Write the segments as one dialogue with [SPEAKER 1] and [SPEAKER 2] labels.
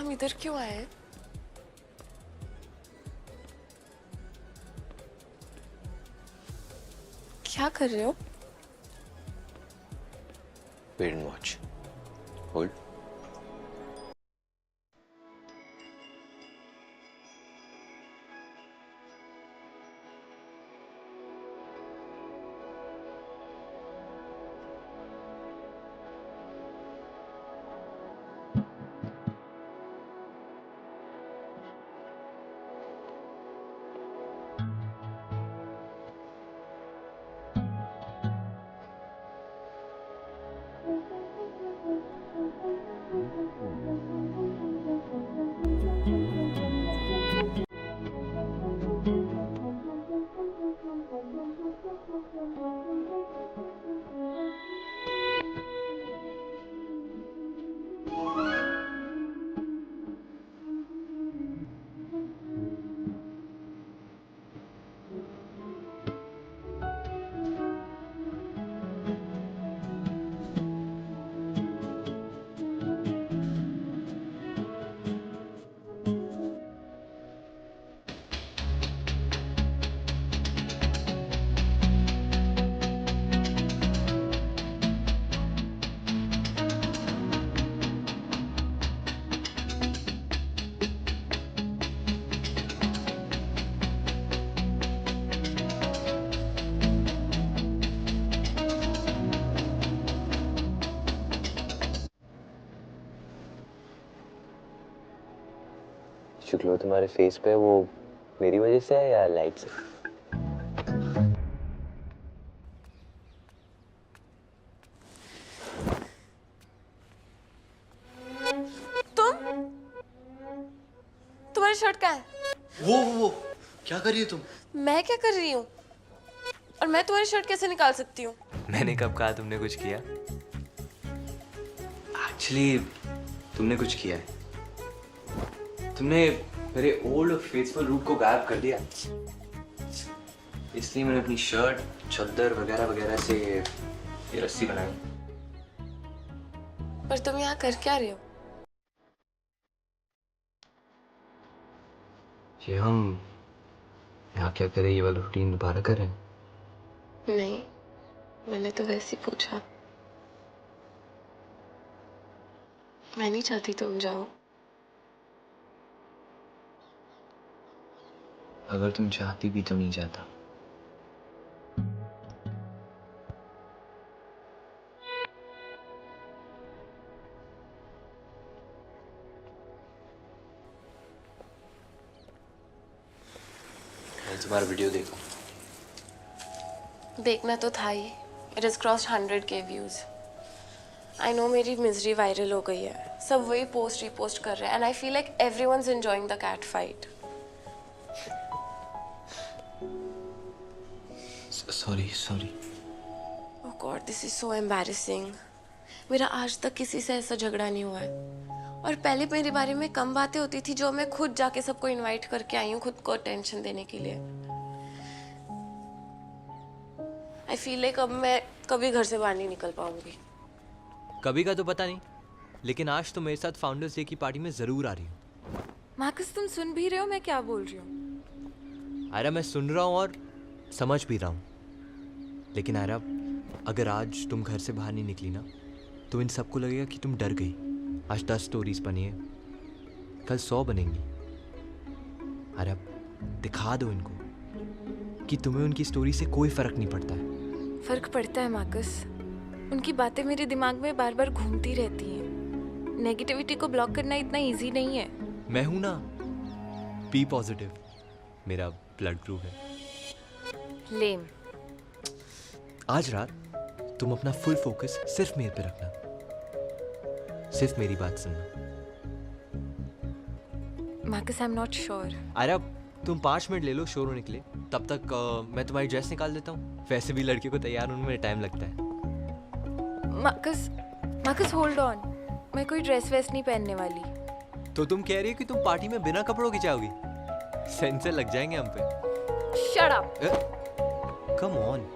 [SPEAKER 1] हम इधर क्यों आए हैं? क्या कर रहे हो?
[SPEAKER 2] Wait and watch. होल्ड। जो ग्लो तुम्हारे फेस पे है वो मेरी वजह से है या लाइट से?
[SPEAKER 1] तुम्हारी शर्ट कहाँ है?
[SPEAKER 3] वो क्या कर रही है तुम?
[SPEAKER 1] मैं क्या कर रही हूँ? और मैं तुम्हारी शर्ट कैसे निकाल सकती हूँ?
[SPEAKER 3] मैंने कब कहा तुमने कुछ किया? एक्चुअली तुमने कुछ किया है। तुमने मेरे ओल्ड फेथफुल रूप को गायब कर दिया। इसलिए मैंने अपनी शर्ट, चद्दर वगैरह वगैरह से ये रस्सी बनाई।
[SPEAKER 1] पर तुम यहाँ कर क्या रहे हो?
[SPEAKER 3] ये हम यहाँ क्या करें, ये वाला रूटीन दोबारा करें?
[SPEAKER 1] नहीं, मैंने तो वैसे ही पूछा। मैं नहीं चाहती तुम जाओ।
[SPEAKER 3] अगर तुम चाहती भी तो नहीं जाता। मैं तुम्हारा वीडियो देखूं?
[SPEAKER 1] देखना तो था ही। It is cross 100K views. I know मेरी मिजरी वायरल हो गई है। सब वही पोस्ट रिपोस्ट कर रहे हैं and I feel like everyone's enjoying the cat fight.
[SPEAKER 3] Sorry.
[SPEAKER 1] Oh god, this is so embarrassing. मेरा आज तक किसी से ऐसा झगड़ा नहीं हुआ है। और पहले मेरे बारे में कम बातें होती थी जो मैं खुद जाके सबको इनवाइट करके आई हूँ खुद को अटेंशन देने के लिए। आई फील लाइक अब मैं कभी घर से बाहर नहीं निकल पाऊंगी।
[SPEAKER 4] कभी का तो पता नहीं, लेकिन आज तो मेरे साथ फाउंडर्स डे की पार्टी में जरूर आ रही हूँ।
[SPEAKER 5] मार्कस, तुम सुन भी रहे हो मैं क्या बोल रही हूँ?
[SPEAKER 4] आयरा, मैं सुन रहा हूँ और समझ भी रहा हूँ, लेकिन आयरा, अगर आज तुम घर से बाहर नहीं निकली ना तो इन सबको लगेगा कि तुम डर गई। आज 10 स्टोरीज बनी है, कल 100 बनेंगी। आयरा, दिखा दो इनको कि तुम्हें उनकी स्टोरी से कोई फर्क नहीं पड़ता है।
[SPEAKER 5] फर्क पड़ता है मार्कस। उनकी बातें मेरे दिमाग में बार बार घूमती रहती हैं। नेगेटिविटी को ब्लॉक करना इतना इजी नहीं है।
[SPEAKER 4] मैं हूं ना, बी पॉजिटिव, मेरा ब्लड ग्रुप है।
[SPEAKER 5] लेम।
[SPEAKER 4] आज रात तुम अपना फुल फोकस सिर्फ मेरे पे रखना, सिर्फ मेरी बात सुनना।
[SPEAKER 5] Marcus, I am not sure.
[SPEAKER 4] अरे तुम 5 मिनट ले लो शोर होने के लिए, तब तक मैं तुम्हारी ड्रेस निकाल देता हूँ। वैसे भी लड़के को तैयार होने में टाइम लगता है।
[SPEAKER 5] मार्कस होल्ड ऑन, मैं कोई ड्रेस वेस नहीं पहनने वाली।
[SPEAKER 4] तो तुम कह रही हो कि तुम पार्टी में बिना कपड़ों की जाओगी? सेंसर लग जाएंगे हम पे।
[SPEAKER 5] Shut up.
[SPEAKER 4] Come on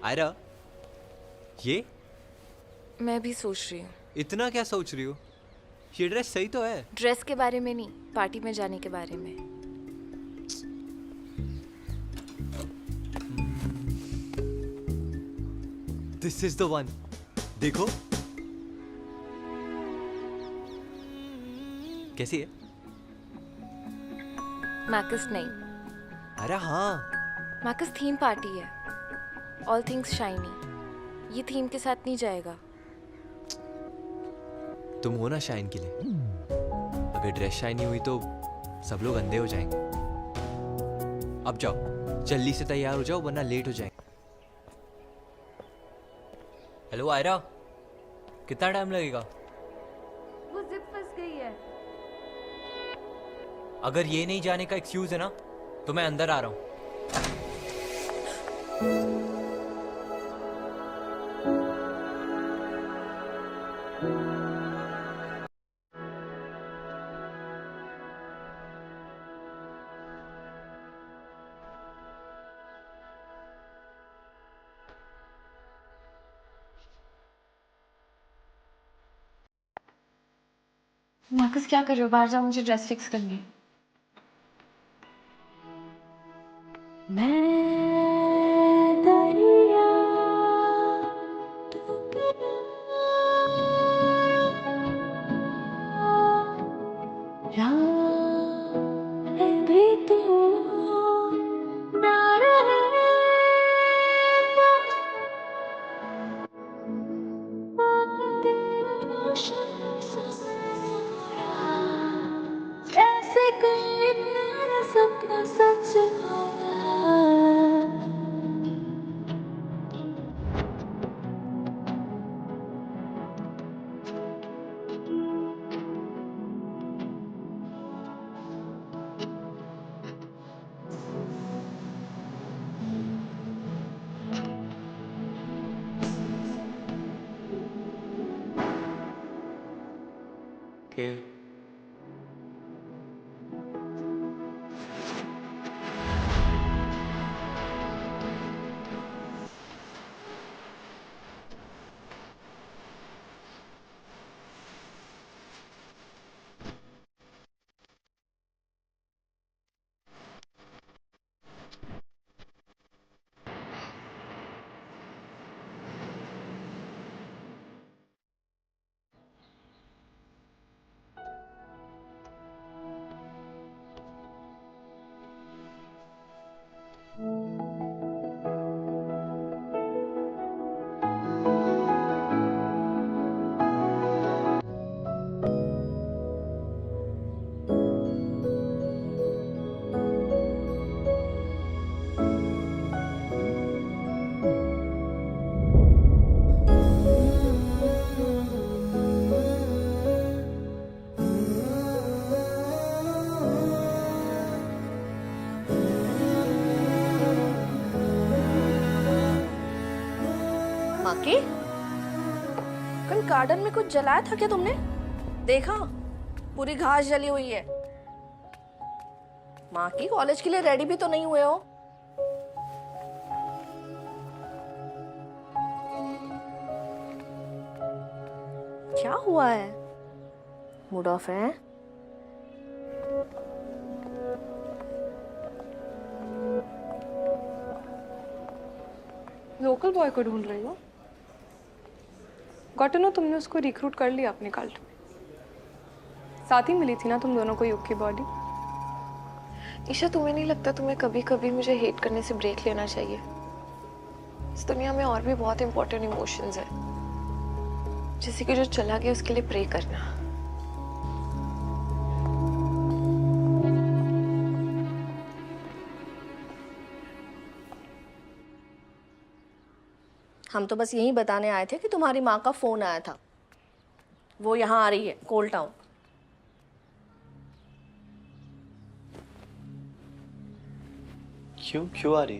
[SPEAKER 4] Aira, ये
[SPEAKER 5] मैं भी सोच रही हूँ।
[SPEAKER 4] इतना क्या सोच रही हो? ये ड्रेस सही तो है।
[SPEAKER 5] ड्रेस के बारे में नहीं, पार्टी में जाने के बारे में।
[SPEAKER 4] This is the one. देखो कैसी है?
[SPEAKER 5] मार्कस नहीं,
[SPEAKER 4] अरे हाँ,
[SPEAKER 5] मार्कस थीम पार्टी है, ऑल थिंग्स शाइनी। ये थीम के साथ नहीं जाएगा।
[SPEAKER 4] तुम हो ना शाइन के लिए। अगर ड्रेस शाइनी हुई तो सब लोग अंधे हो जाएंगे। अब जाओ, जल्दी से तैयार हो जाओ वरना लेट हो जाएंगे। हेलो आयरा, कितना टाइम लगेगा?
[SPEAKER 5] वो जिप फंस गई है।
[SPEAKER 4] अगर ये नहीं जाने का एक्सक्यूज है ना तो मैं अंदर आ रहा हूँ।
[SPEAKER 1] मार्कस क्या कर रहे हो? बाहर जाओ, मुझे ड्रेस फिक्स करनी है।
[SPEAKER 6] ऐसे कोई मेरा सपना सच हो गया।
[SPEAKER 3] के
[SPEAKER 6] माँ की कल गार्डन में कुछ जलाया था क्या तुमने? देखा, पूरी घास जली हुई है। माँ की कॉलेज के लिए रेडी भी तो नहीं हुए हो। क्या हुआ है? मूड ऑफ है?
[SPEAKER 7] लोकल बॉय को ढूंढ रही हो? गॉट टू नो तुमने उसको रिक्रूट कर लिया अपने कल्ट में। साथ ही मिली थी ना तुम दोनों को युग की बॉडी।
[SPEAKER 1] ईशा, तुम्हें नहीं लगता तुम्हें कभी कभी मुझे हेट करने से ब्रेक लेना चाहिए? इस दुनिया में और भी बहुत इंपॉर्टेंट इमोशंस है। जैसे कि जो चला गया उसके लिए प्रे करना।
[SPEAKER 6] हम तो बस यही बताने आए थे कि तुम्हारी माँ का फोन आया था। वो यहाँ आ रही है, कोल टाउन।
[SPEAKER 3] क्यों आ रही?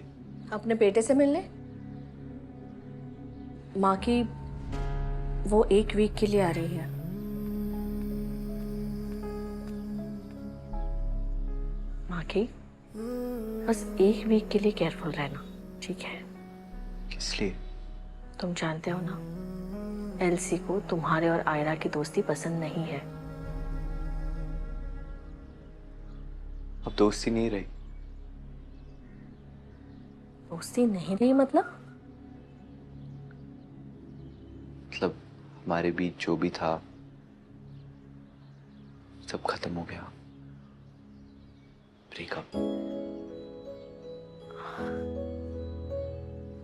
[SPEAKER 6] अपने बेटे से मिलने। माँ की वो 1 वीक के लिए आ रही है। माँ की बस 1 वीक के लिए केयरफुल रहना, ठीक है?
[SPEAKER 3] किस लिए?
[SPEAKER 6] तुम जानते हो ना, एलसी को तुम्हारे और आयरा की दोस्ती पसंद नहीं है।
[SPEAKER 3] अब दोस्ती नहीं रही।
[SPEAKER 6] दोस्ती नहीं रही मतलब?
[SPEAKER 3] मतलब हमारे बीच जो भी था सब खत्म हो गया। ब्रेकअप।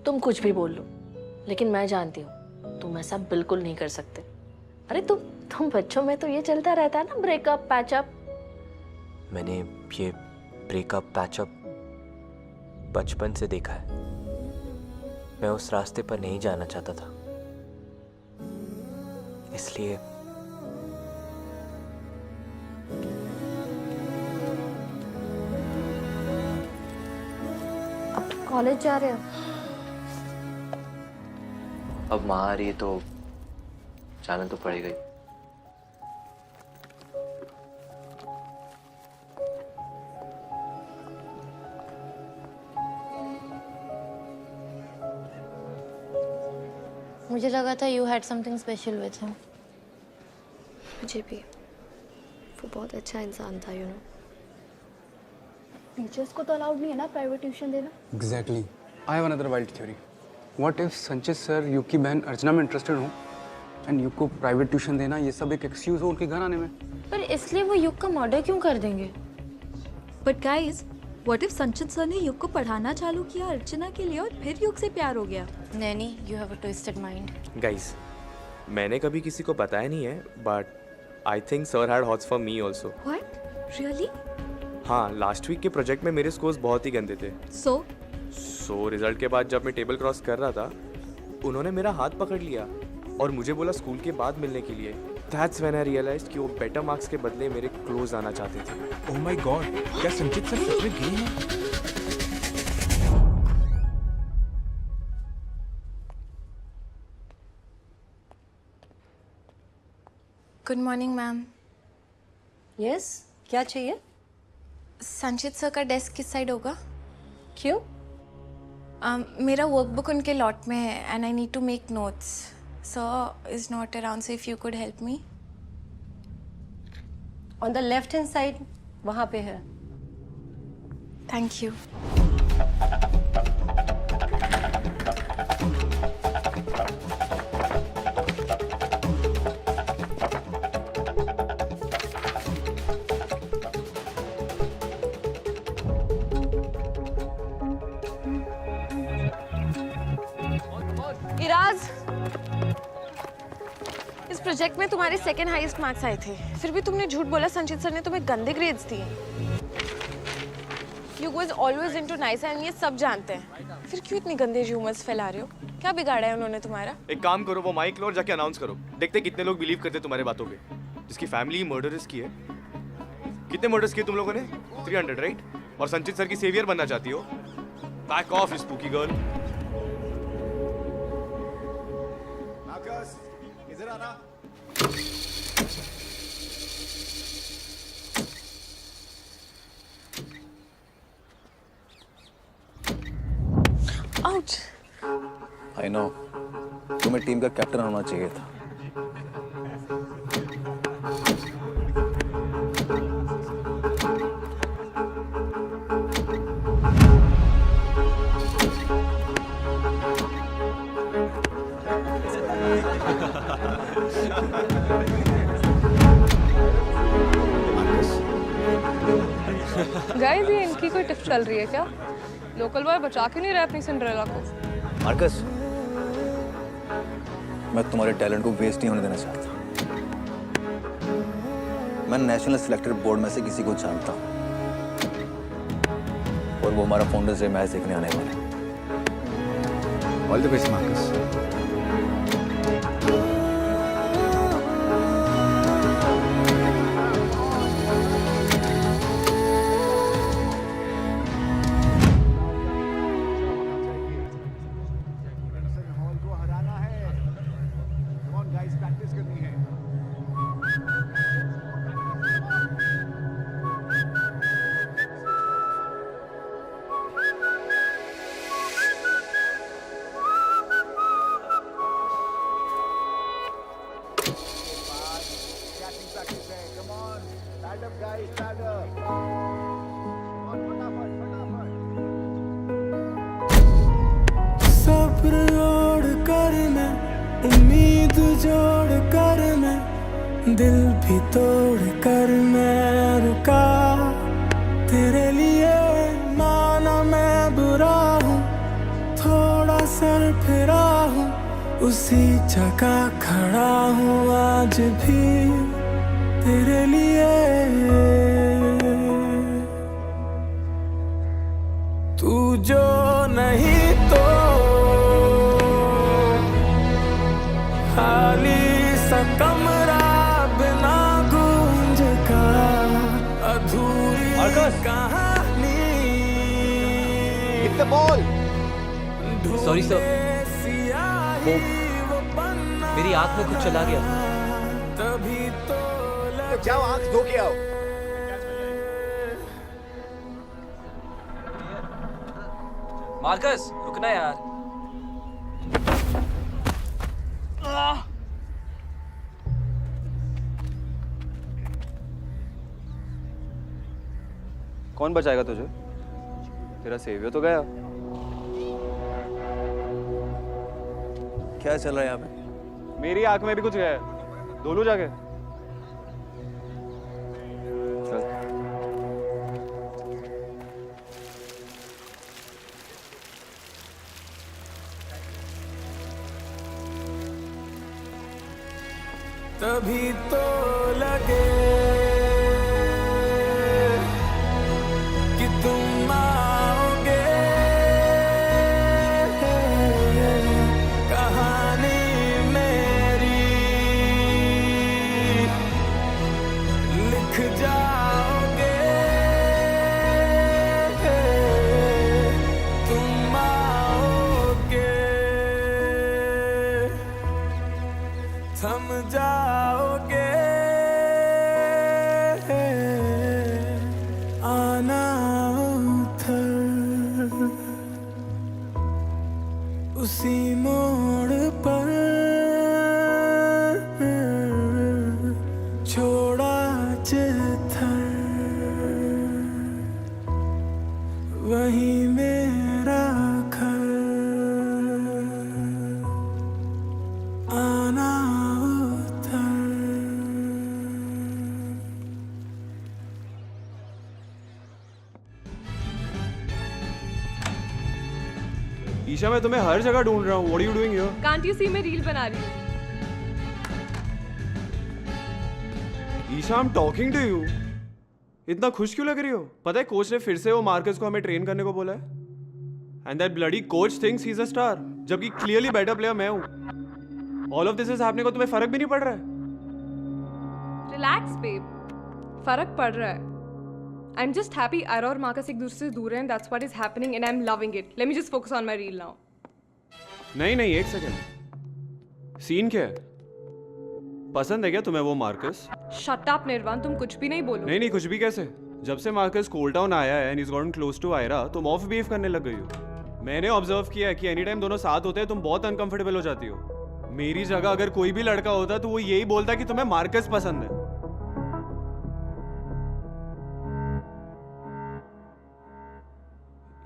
[SPEAKER 6] तुम कुछ भी बोल लो, लेकिन मैं जानती हूँ तुम ऐसा बिल्कुल नहीं कर सकते। अरे तुम बच्चों में तो ये चलता रहता है ना, ब्रेकअप पैचअप।
[SPEAKER 4] मैंने ये ब्रेकअप पैचअप बचपन से देखा है। मैं उस रास्ते पर नहीं जाना चाहता था, इसलिए
[SPEAKER 6] अब कॉलेज जा रहे हो?
[SPEAKER 3] अब माँ आ रही है तो जाना तो पड़ेगा ही।
[SPEAKER 8] मुझे लगा था you had something special with him.
[SPEAKER 1] मुझे भी, वो बहुत अच्छा इंसान था, यू नो।
[SPEAKER 9] टीचर्स को तो अलाउड नहीं है ना प्राइवेट ट्यूशन देना।
[SPEAKER 10] Exactly. I have another wild theory. What if संचित सर युग की बहन अर्चना में इंटरेस्टेड हो एंड युग को प्राइवेट ट्यूशन देना ये सब एक एक्सक्यूज हो उनके घर आने में।
[SPEAKER 8] पर इसलिए वो युग का मर्डर क्यों कर देंगे?
[SPEAKER 9] बट गाइस, व्हाट इफ संचित सर ने युग को पढ़ाना चालू किया अर्चना के लिए और फिर युग से प्यार हो गया?
[SPEAKER 8] Naini, you have a twisted mind.
[SPEAKER 11] Guys, मैंने कभी किसी को बताया नहीं है, but I think sir had hots for me also.
[SPEAKER 9] What? Really?
[SPEAKER 11] हाँ, लास्ट वीक के प्रोजेक्ट में मेरे स्कोर्स बहुत ही गंदे थे।
[SPEAKER 9] सो
[SPEAKER 11] रिजल्ट के बाद जब मैं टेबल क्रॉस कर रहा था, उन्होंने मेरा हाथ पकड़ लिया और मुझे बोला स्कूल के बाद मिलने के लिए। दैट्स व्हेन आई रियलाइज्ड कि वो बेटर मार्क्स के बदले मेरे क्लोज आना चाहते थे।
[SPEAKER 12] ओह माय गॉड, क्या संचित सर सच में गए हैं?
[SPEAKER 5] Good morning ma'am.
[SPEAKER 6] यस, क्या चाहिए?
[SPEAKER 5] संचित सर का डेस्क किस साइड होगा?
[SPEAKER 6] क्यों?
[SPEAKER 5] मेरा वर्कबुक उनके लॉट में है and I need to make notes. Sir is not around, so if you could help me.
[SPEAKER 6] On the left hand side, वहाँ पे है।
[SPEAKER 5] Thank you. इराज, इस प्रोजेक्ट में तुम्हारे सेकंड हाईएस्ट मार्क्स आए थे, फिर भी तुमने झूठ बोला संचित सर ने तुम्हें गंदे ग्रेड्स दिए। You was always into nice and ये सब जानते हैं, फिर क्यों इतनी गंदे र्यूमर्स फैला रहे हो? क्या बिगाड़ा है उन्होंने तुम्हारा?
[SPEAKER 11] एक काम करो, वो माइक लो और जाके अनाउंस करो, देखते कितने लोग बिलीव करते तुम्हारे बातों पे। जिसकी फैमिली मर्डरर्स की है। कितने मर्डर्स किए तुम लोगों ने? 300, राइट? और संचित सर की सेवियर बनना चाहती हो? Back of spooky girl.
[SPEAKER 12] इधर आना।
[SPEAKER 5] आउच।
[SPEAKER 12] आई नो, तुम्हें टीम का कैप्टन होना चाहिए था।
[SPEAKER 7] गाइस, ये इनकी कोई टिप चल रही है क्या? लोकल बॉय बचा क्यों नहीं रहा अपनी सिंड्रेला को?
[SPEAKER 12] मार्कस, मैं तुम्हारे टैलेंट को वेस्ट नहीं होने देना चाहता। मैं नेशनल सिलेक्टेड बोर्ड में से किसी को जानता हूँ और वो हमारा फाउंडर्स डे मैच देखने आने वाले हैं। All the best Marcus.
[SPEAKER 13] दिल भी तोड़ कर मैं रुका तेरे लिए, माना मैं बुरा हूँ, थोड़ा सर फिरा हूँ, उसी जगह खड़ा हूँ आज भी तेरे लिए। तू जो नहीं तो खाली सा कमरा बिना गूंज का, अधूरी कहानी।
[SPEAKER 4] Hit the ball. Sorry sir, वो मेरी आंख में कुछ चला गया।
[SPEAKER 13] तभी तो
[SPEAKER 12] जाओ आंख धो के आओ।
[SPEAKER 3] मार्कस रुकना यार।
[SPEAKER 11] कौन बचाएगा तुझे? तेरा सेवियर तो गया।
[SPEAKER 12] क्या चल रहा है यहाँ पे?
[SPEAKER 11] मेरी आंख में भी कुछ गया है, धो लो जाके। चल।
[SPEAKER 13] तभी तो लगे कि तुम आओगे, कहानी मेरी लिख जाओगे, तुम आओगे, थम जाओगे, आना उधर उसी मोड़ पर, छोड़ा जिधर वही मेरा घर, आना
[SPEAKER 11] ईशा, मैं तुम्हें हर जगह ढूंढ रहा हूँ। What are you doing here?
[SPEAKER 7] Can't you see मैं रील बना रही हूँ?
[SPEAKER 11] Isha, I'm talking to you. इतना खुश क्यों लग रही हो? पता है कोच ने फिर से वो मार्कस को हमें ट्रेन करने को बोला है। And that bloody coach thinks he's a star, जबकि clearly better player मैं हूँ। All of this is happening को तुम्हें फर्क भी नहीं पड़ रहा है?
[SPEAKER 7] Relax, babe. फर्क पड़ रहा है. I'm just happy Ira और मार्कस एक दूसरे से दूर हैं. That's what is happening and I'm loving it. Let me just focus on my reel now.
[SPEAKER 11] नहीं, एक सेकंड। सीन क्या है? पसंद है क्या तुम्हें वो मार्कस?
[SPEAKER 7] Shut up, निर्वाण. तुम कुछ भी नहीं बोलो.
[SPEAKER 11] नहीं, कुछ भी कैसे? जब से मार्कस कोल टाउन आया है and he's gotten close to Ira, तुम ऑफ बिहेव करने लग गई हो। मैंने ऑब्जर्व किया है कि एनी टाइम दोनों साथ होते हैं तुम बहुत अनकंफर्टेबल हो जाती हो। मेरी जगह अगर कोई भी लड़का होता तो वो यही बोलता कि तुम्हें मार्कस पसंद है।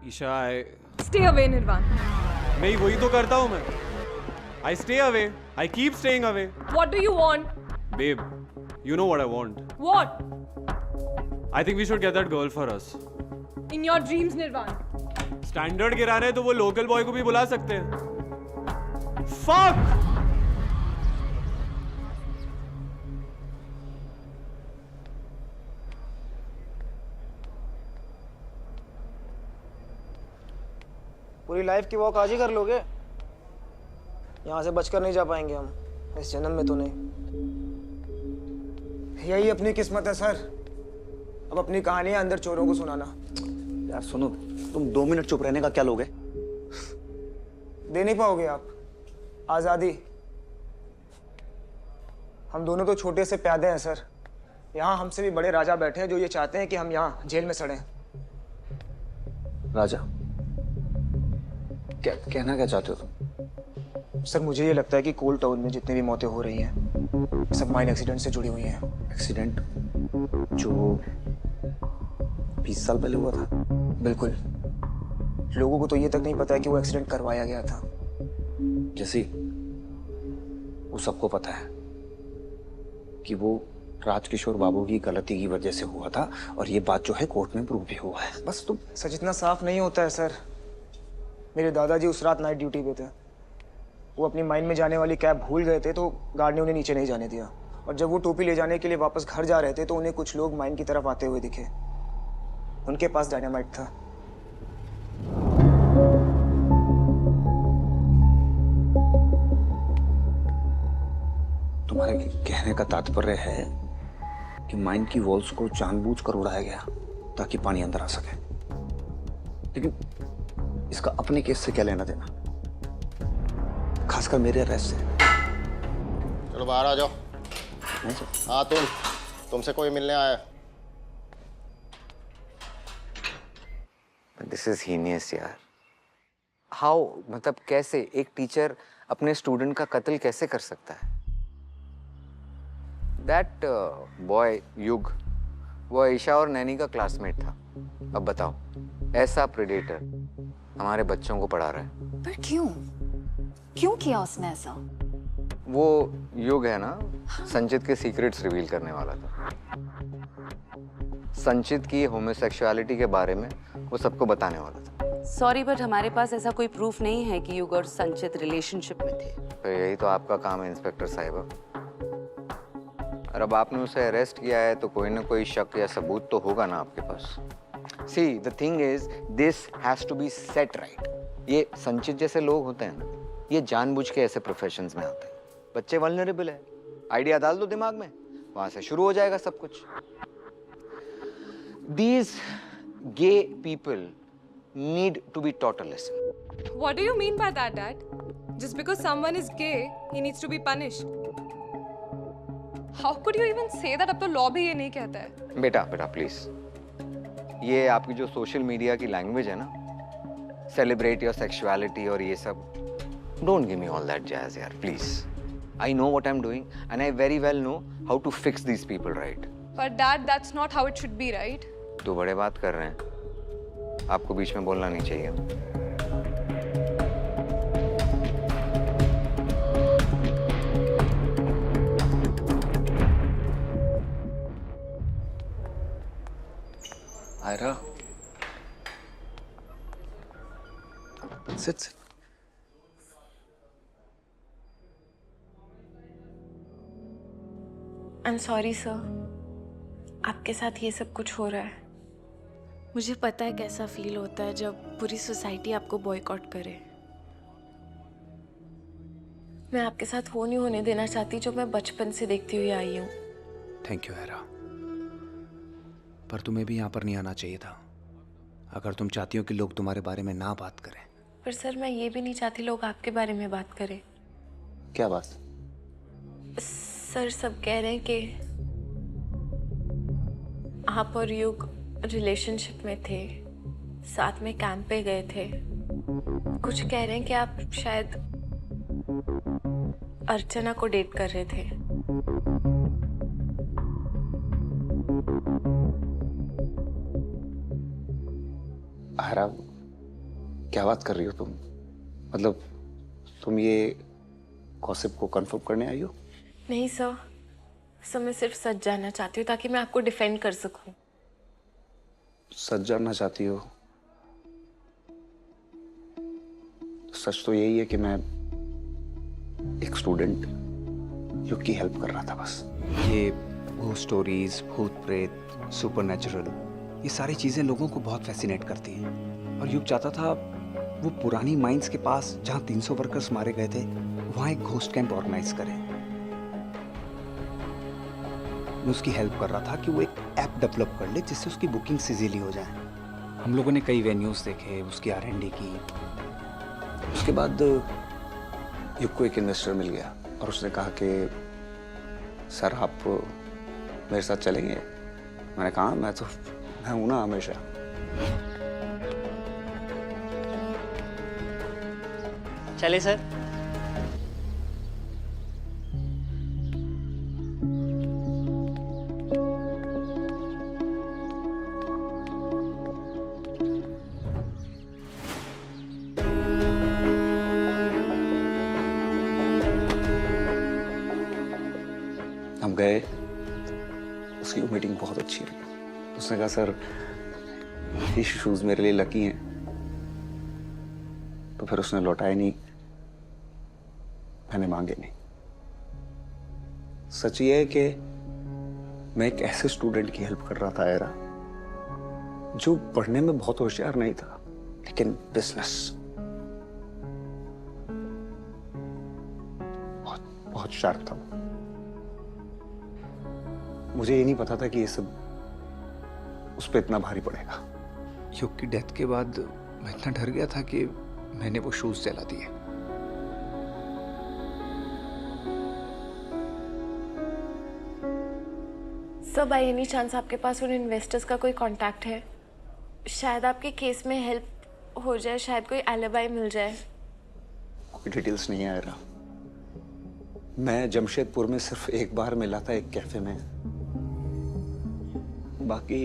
[SPEAKER 11] ईशा,
[SPEAKER 7] Stay away, निर्वाण.
[SPEAKER 11] मैं वही तो करता हूँ मैं। I stay away. I keep staying away.
[SPEAKER 7] What do you want?
[SPEAKER 11] Babe, you know what I want.
[SPEAKER 7] What?
[SPEAKER 11] I think we should get that girl for us.
[SPEAKER 7] In your dreams, निर्वाण.
[SPEAKER 11] Standard गिराने तो वो local boy को भी बुला सकते हैं। Fuck!
[SPEAKER 14] पूरी लाइफ की वॉक आज ही कर लोगे? यहाँ से बचकर नहीं जा पाएंगे हम, इस जन्म में तो नहीं। यही अपनी किस्मत है सर। अब अपनी कहानियां अंदर चोरों को सुनाना।
[SPEAKER 12] यार सुनो, तुम 2 मिनट चुप रहने का क्या लोगे?
[SPEAKER 14] दे नहीं पाओगे आप आजादी। हम दोनों तो छोटे से प्यादे हैं सर। यहाँ हमसे भी बड़े राजा बैठे हैं जो ये चाहते हैं कि हम यहाँ जेल में सड़ें।
[SPEAKER 12] राजा? क्या कहना क्या चाहते हो तुम?
[SPEAKER 14] सर मुझे ये लगता है कि कोल टाउन में जितनी भी मौतें हो रही हैं सब माइन एक्सीडेंट से जुड़ी हुई हैं।
[SPEAKER 12] एक्सीडेंट जो 20 साल पहले हुआ था?
[SPEAKER 14] बिल्कुल। लोगों को तो ये तक नहीं पता है कि वो एक्सीडेंट करवाया गया था।
[SPEAKER 12] जैसी वो सबको पता है,
[SPEAKER 10] कि वो राजकिशोर बाबू की गलती की वजह से हुआ था और ये बात जो है कोर्ट में प्रूव भी हुआ है। बस तुम
[SPEAKER 14] सच इतना साफ नहीं होता है सर। मेरे दादाजी उस रात नाइट ड्यूटी पे थे। वो अपनी माइन में जाने वाली कैब भूल गए थे तो गार्ड ने उन्हें नीचे नहीं जाने दिया। और जब वो टोपी ले जाने के लिए वापस घर जा रहे थे तो उन्हें कुछ लोग माइन की तरफ आते हुए दिखे। उनके पास डायनामाइट था।
[SPEAKER 10] तुम्हारे कहने का तात्पर्य है कि माइन की वॉल्स को जानबूझकर उड़ाया गया ताकि पानी अंदर आ सके। लेकिन इसका अपने केस से क्या लेना देना, खासकर मेरे अरेस्ट से।
[SPEAKER 15] चलो बाहर आ जाओ। हाँ तुमसे कोई मिलने आया।
[SPEAKER 2] दिस इज हीनियस यार। हाउ, मतलब कैसे एक टीचर अपने स्टूडेंट का कत्ल कैसे कर सकता है? दैट बॉय युग वो ईशा और नैनी का क्लासमेट था। अब बताओ, ऐसा प्रेडेटर हमारे बच्चों को पढ़ा रहा है।
[SPEAKER 16] पर क्यों क्यों किया उसने ऐसा?
[SPEAKER 2] वो युग है ना, संचित के सीक्रेट्स रिवील करने वाला था। संचित की होमोसेक्सुअलिटी के बारे में वो सबको बताने वाला था।
[SPEAKER 17] सॉरी बट हमारे पास ऐसा कोई प्रूफ नहीं है कि युग और संचित रिलेशनशिप में थे।
[SPEAKER 2] तो यही तो आपका काम है इंस्पेक्टर साहिबा। और अब आपने उसे अरेस्ट किया है तो कोई ना कोई शक या सबूत तो होगा ना आपके पास। See the thing is this has to be set right. ये संचित जैसे लोग होते हैं ना, ये जानबूझ के ऐसे प्रोफेशंस में आते हैं। बच्चे वल्नरेबल है, आइडिया डाल दो दिमाग में, वहां से शुरू हो जाएगा सब कुछ। These gay people need to be taught a lesson.
[SPEAKER 7] What do you mean by that, Dad? Just because someone is gay, he needs to be punished. How could you even say that? अब तो law भी ये नहीं कहता है।
[SPEAKER 2] बेटा please, ये आपकी जो सोशल मीडिया की लैंग्वेज है ना, सेलिब्रेट योर सेक्सुअलिटी और ये सब, don't give me all that jazz यार please. I know what I am doing and I very well know how to fix these people, right?
[SPEAKER 7] But Dad, that's not how it should be, right?
[SPEAKER 2] तो बड़े बात कर रहे हैं, आपको बीच में बोलना नहीं चाहिए।
[SPEAKER 10] Aira, sit.
[SPEAKER 1] I am sorry sir, आपके साथ ये सब कुछ हो रहा है।
[SPEAKER 5] मुझे पता है कैसा फील होता है जब पूरी सोसाइटी आपको बॉयकॉट करे। मैं आपके साथ वो नहीं होने देना चाहती जो मैं बचपन से देखती हुई आई हूँ।
[SPEAKER 10] थैंक यू आयरा, पर तुम्हें भी यहाँ पर नहीं आना चाहिए था अगर तुम चाहती हो कि लोग तुम्हारे बारे में ना बात करें।
[SPEAKER 1] पर सर, मैं ये भी नहीं चाहती लोग आपके बारे में बात करें।
[SPEAKER 10] क्या बात?
[SPEAKER 1] सर, सब कह रहे हैं कि आप और युग रिलेशनशिप में थे, साथ में कैंप पे गए थे। कुछ कह रहे हैं कि आप शायद अर्चना को डेट कर रहे थे।
[SPEAKER 10] आयरा, क्या बात कर रही हो तुम? मतलब तुम ये गॉसिप को कंफर्म करने आई हो?
[SPEAKER 1] नहीं सर, मैं सिर्फ सच जानना चाहती हूँ ताकि मैं आपको डिफेंड कर सकूं।
[SPEAKER 10] सच जानना चाहती हो? सच तो यही है कि मैं एक स्टूडेंट युग की हेल्प कर रहा था बस। ये भूत स्टोरीज, भूत प्रेत, सुपरनैचुरल, ये सारी चीजें लोगों को बहुत फैसिनेट करती हैं। और युग चाहता था वो पुरानी माइंस के पास जहाँ 300 वर्कर्स मारे गए थे वहाँ एक घोस्ट कैंप ऑर्गेनाइज करे। मैं उसकी हेल्प कर रहा था कि वो एक ऐप डेवलप कर ले जिससे उसकी बुकिंग इजीली हो जाए। हम लोगों ने कई वेन्यूज देखे, उसकी R&D की। उसके बाद युग को एक इन्वेस्टर मिल गया और उसने कहा कि सर आप मेरे साथ चलेंगे? मैंने कहा मैं हूं ना हमेशा।
[SPEAKER 18] चले सर।
[SPEAKER 10] हम हम गए, उसकी मीटिंग बहुत अच्छी रही। उसने कहा सर ये शूज मेरे लिए लकी हैं, तो फिर उसने लौटाए नहीं, मैंने मांगे नहीं। सच ये है कि मैं एक ऐसे स्टूडेंट की हेल्प कर रहा था आयरा, जो पढ़ने में बहुत होशियार नहीं था, लेकिन बिजनेस बहुत शार्प था। मुझे ये नहीं पता था कि ये सब उस पर इतना भारी पड़ेगा। युग की डेथ के बाद मैं इतना डर गया था कि मैंने वो शूज जला दिए।
[SPEAKER 5] सर, बाय एनी चांस आपके पास उन इन्वेस्टर्स का कोई कांटेक्ट है? शायद आपके केस में हेल्प हो जाए, शायद कोई एलिबाई मिल जाए।
[SPEAKER 10] कोई डिटेल्स नहीं आ रहा। मैं जमशेदपुर में सिर्फ एक बार मिला था एक कैफे में, बाकी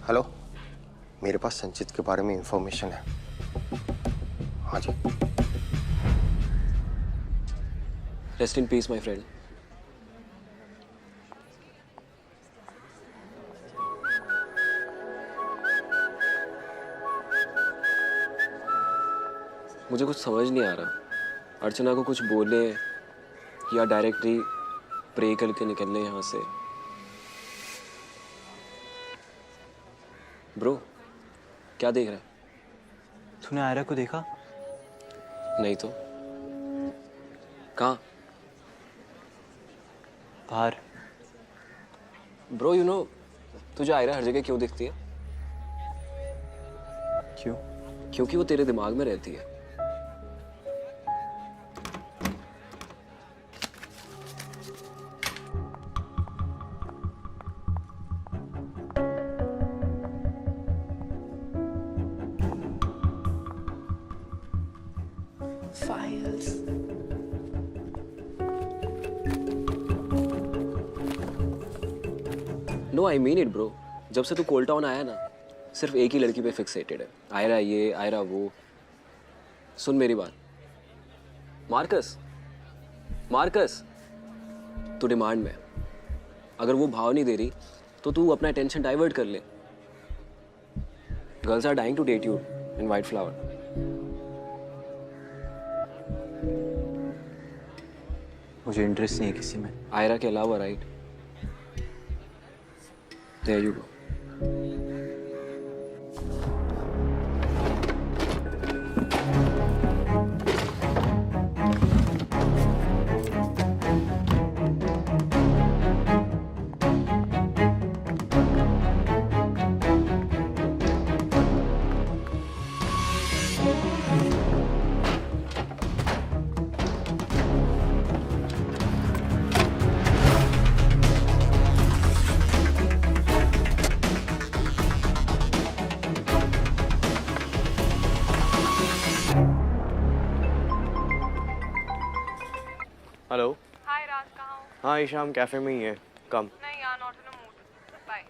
[SPEAKER 15] हेलो, मेरे पास संचित के बारे में इंफॉर्मेशन है। हाँ जी।
[SPEAKER 19] Rest in peace my friend. मुझे कुछ समझ नहीं आ रहा। अर्चना को कुछ बोले या डायरेक्टली प्रे करके निकलने यहाँ से। ब्रो, क्या देख रहा है?
[SPEAKER 3] तूने आयरा को देखा?
[SPEAKER 19] नहीं तो। कहाँ?
[SPEAKER 3] बाहर।
[SPEAKER 19] ब्रो, यू नो तुझे आयरा हर जगह क्यों दिखती है?
[SPEAKER 3] क्यों?
[SPEAKER 19] क्योंकि वो तेरे दिमाग में रहती है।
[SPEAKER 1] Files.
[SPEAKER 19] No, I mean it bro. जब से तू कोल्ड टाउन आया ना, सिर्फ एक ही लड़की पे फिक्सेटेड है। आयरा ये, आयरा वो। सुन मेरी बात, मार्कस, मार्कस, तू डिमांड में। अगर वो भाव नहीं दे रही तो तू अपना अटेंशन डाइवर्ट कर ले। Girls are dying to date you in white flower.
[SPEAKER 3] मुझे इंटरेस्ट नहीं है किसी में।
[SPEAKER 19] आयरा के अलावा, right? There you go.
[SPEAKER 11] Hello.
[SPEAKER 7] Hi Raj, कहाँ हो?
[SPEAKER 11] हाँ ईशा, हम कैफे में ही है। कम।
[SPEAKER 7] नहीं यार, not in a mood. Bye.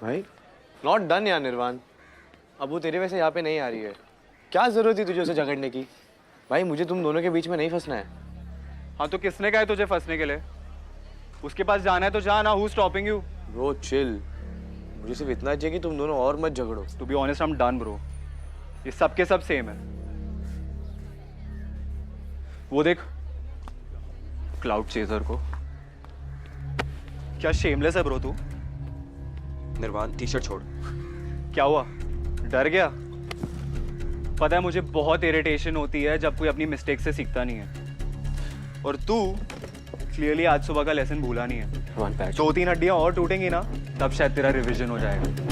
[SPEAKER 11] भाई नॉट डन यार निर्वाण। अब वो तेरे वैसे यहाँ पे नहीं आ रही है। क्या जरूरत थी तुझे उसे झगड़ने की? भाई मुझे तुम दोनों के बीच में नहीं फंसना है।
[SPEAKER 20] हाँ तो किसने कहा है तुझे फंसने के लिए? उसके पास जाना है तो जा ना। Who stopping you?
[SPEAKER 11] Bro chill. मुझे सिर्फ इतना चाहिए कि तुम दोनों और मत झगड़ो।
[SPEAKER 20] To be honest, I am done bro. ये सब के सब सेम है। वो देख क्लाउड चेजर को। क्या शेमलेस है ब्रो तू?
[SPEAKER 4] निर्वाण, टी शर्ट छोड़।
[SPEAKER 20] क्या हुआ? डर गया? पता है मुझे बहुत इरिटेशन होती है जब कोई अपनी मिस्टेक से सीखता नहीं है। और तू क्लियरली आज सुबह का लेसन भूला नहीं है। 2-3 हड्डियां और टूटेंगी ना, तब शायद तेरा रिवीजन हो जाएगा।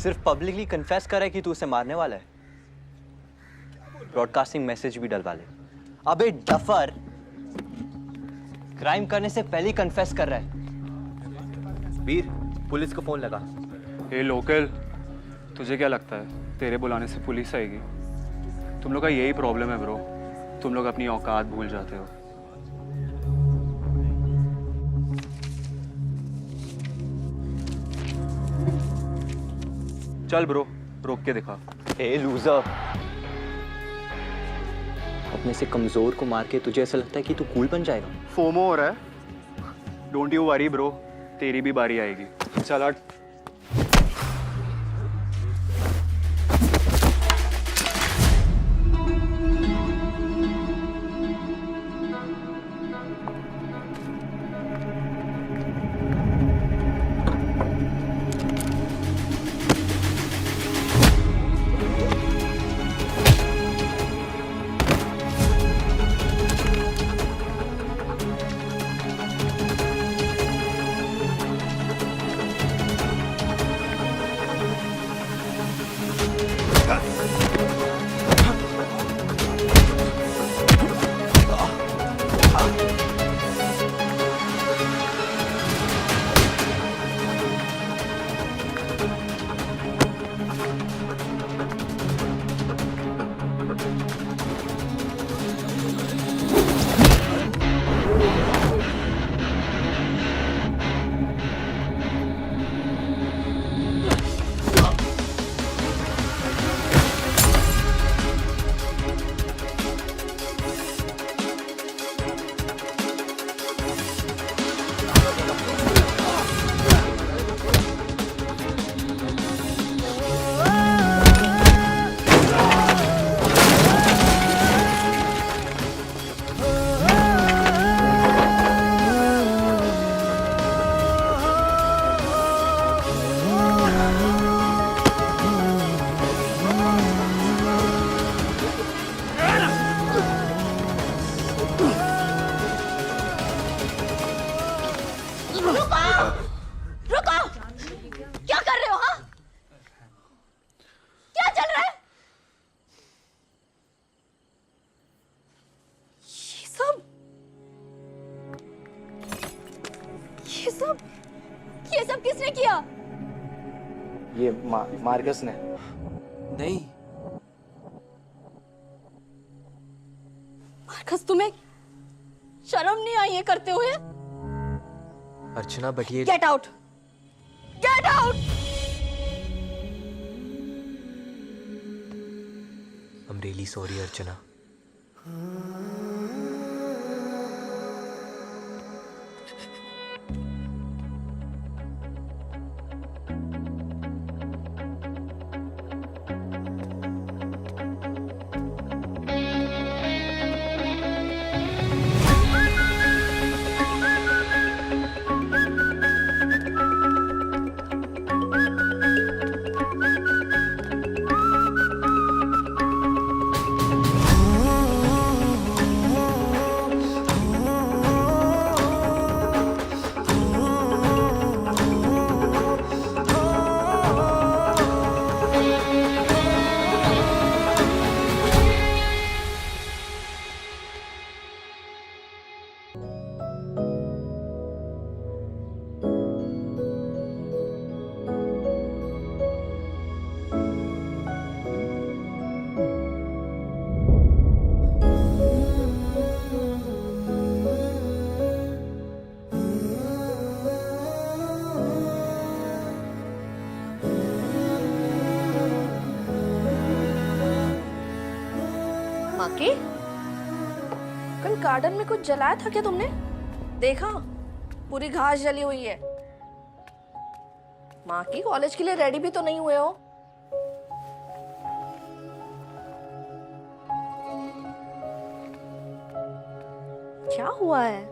[SPEAKER 4] सिर्फ पब्लिकली कन्फेस कर रहा है कि तू उसे मारने वाला है। ब्रॉडकास्टिंग मैसेज भी डलवा ले। अबे डफर, क्राइम करने से पहले ही कन्फेस कर रहा है। वीर, पुलिस को फोन लगा।
[SPEAKER 20] ए लोकल, तुझे क्या लगता है तेरे बुलाने से पुलिस आएगी? तुम लोग का यही प्रॉब्लम है ब्रो, तुम लोग अपनी औकात भूल जाते हो। चल ब्रो, रोक के दिखा।
[SPEAKER 4] ए लूजर, अपने से कमजोर को मार के तुझे ऐसा लगता है कि तू कूल बन जाएगा?
[SPEAKER 20] फोमो हो रहा है? डोंट यू वरी ब्रो, तेरी भी बारी आएगी। चल हट।
[SPEAKER 6] ये सब किसने किया?
[SPEAKER 12] ये मार्कस ने।
[SPEAKER 19] नहीं
[SPEAKER 6] मार्कस, तुम्हें शर्म नहीं आई ये करते हुए?
[SPEAKER 4] अर्चना बट ये
[SPEAKER 6] get out, get out.
[SPEAKER 4] I'm really sorry अर्चना।
[SPEAKER 6] माकी, कल गार्डन में कुछ जलाया था क्या तुमने? देखा, पूरी घास जली हुई है। माकी, कॉलेज के लिए रेडी भी तो नहीं हुए हो? क्या हुआ है?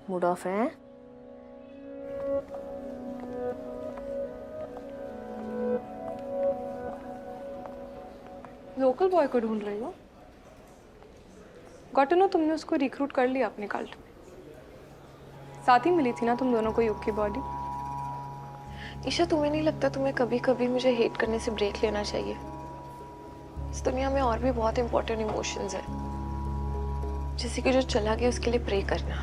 [SPEAKER 6] मूड ऑफ है?
[SPEAKER 7] लोकल बॉय को ढूंढ रही हो? गॉट टू नो तुमने उसको रिक्रूट कर लिया अपने कल्ट में। साथ ही मिली थी ना तुम दोनों को युग की बॉडी।
[SPEAKER 5] ईशा, तुम्हें नहीं लगता तुम्हें कभी कभी मुझे हेट करने से ब्रेक लेना चाहिए? इस दुनिया में और भी बहुत इंपॉर्टेंट इमोशंस है। जैसे कि जो चला गया उसके लिए प्रे करना।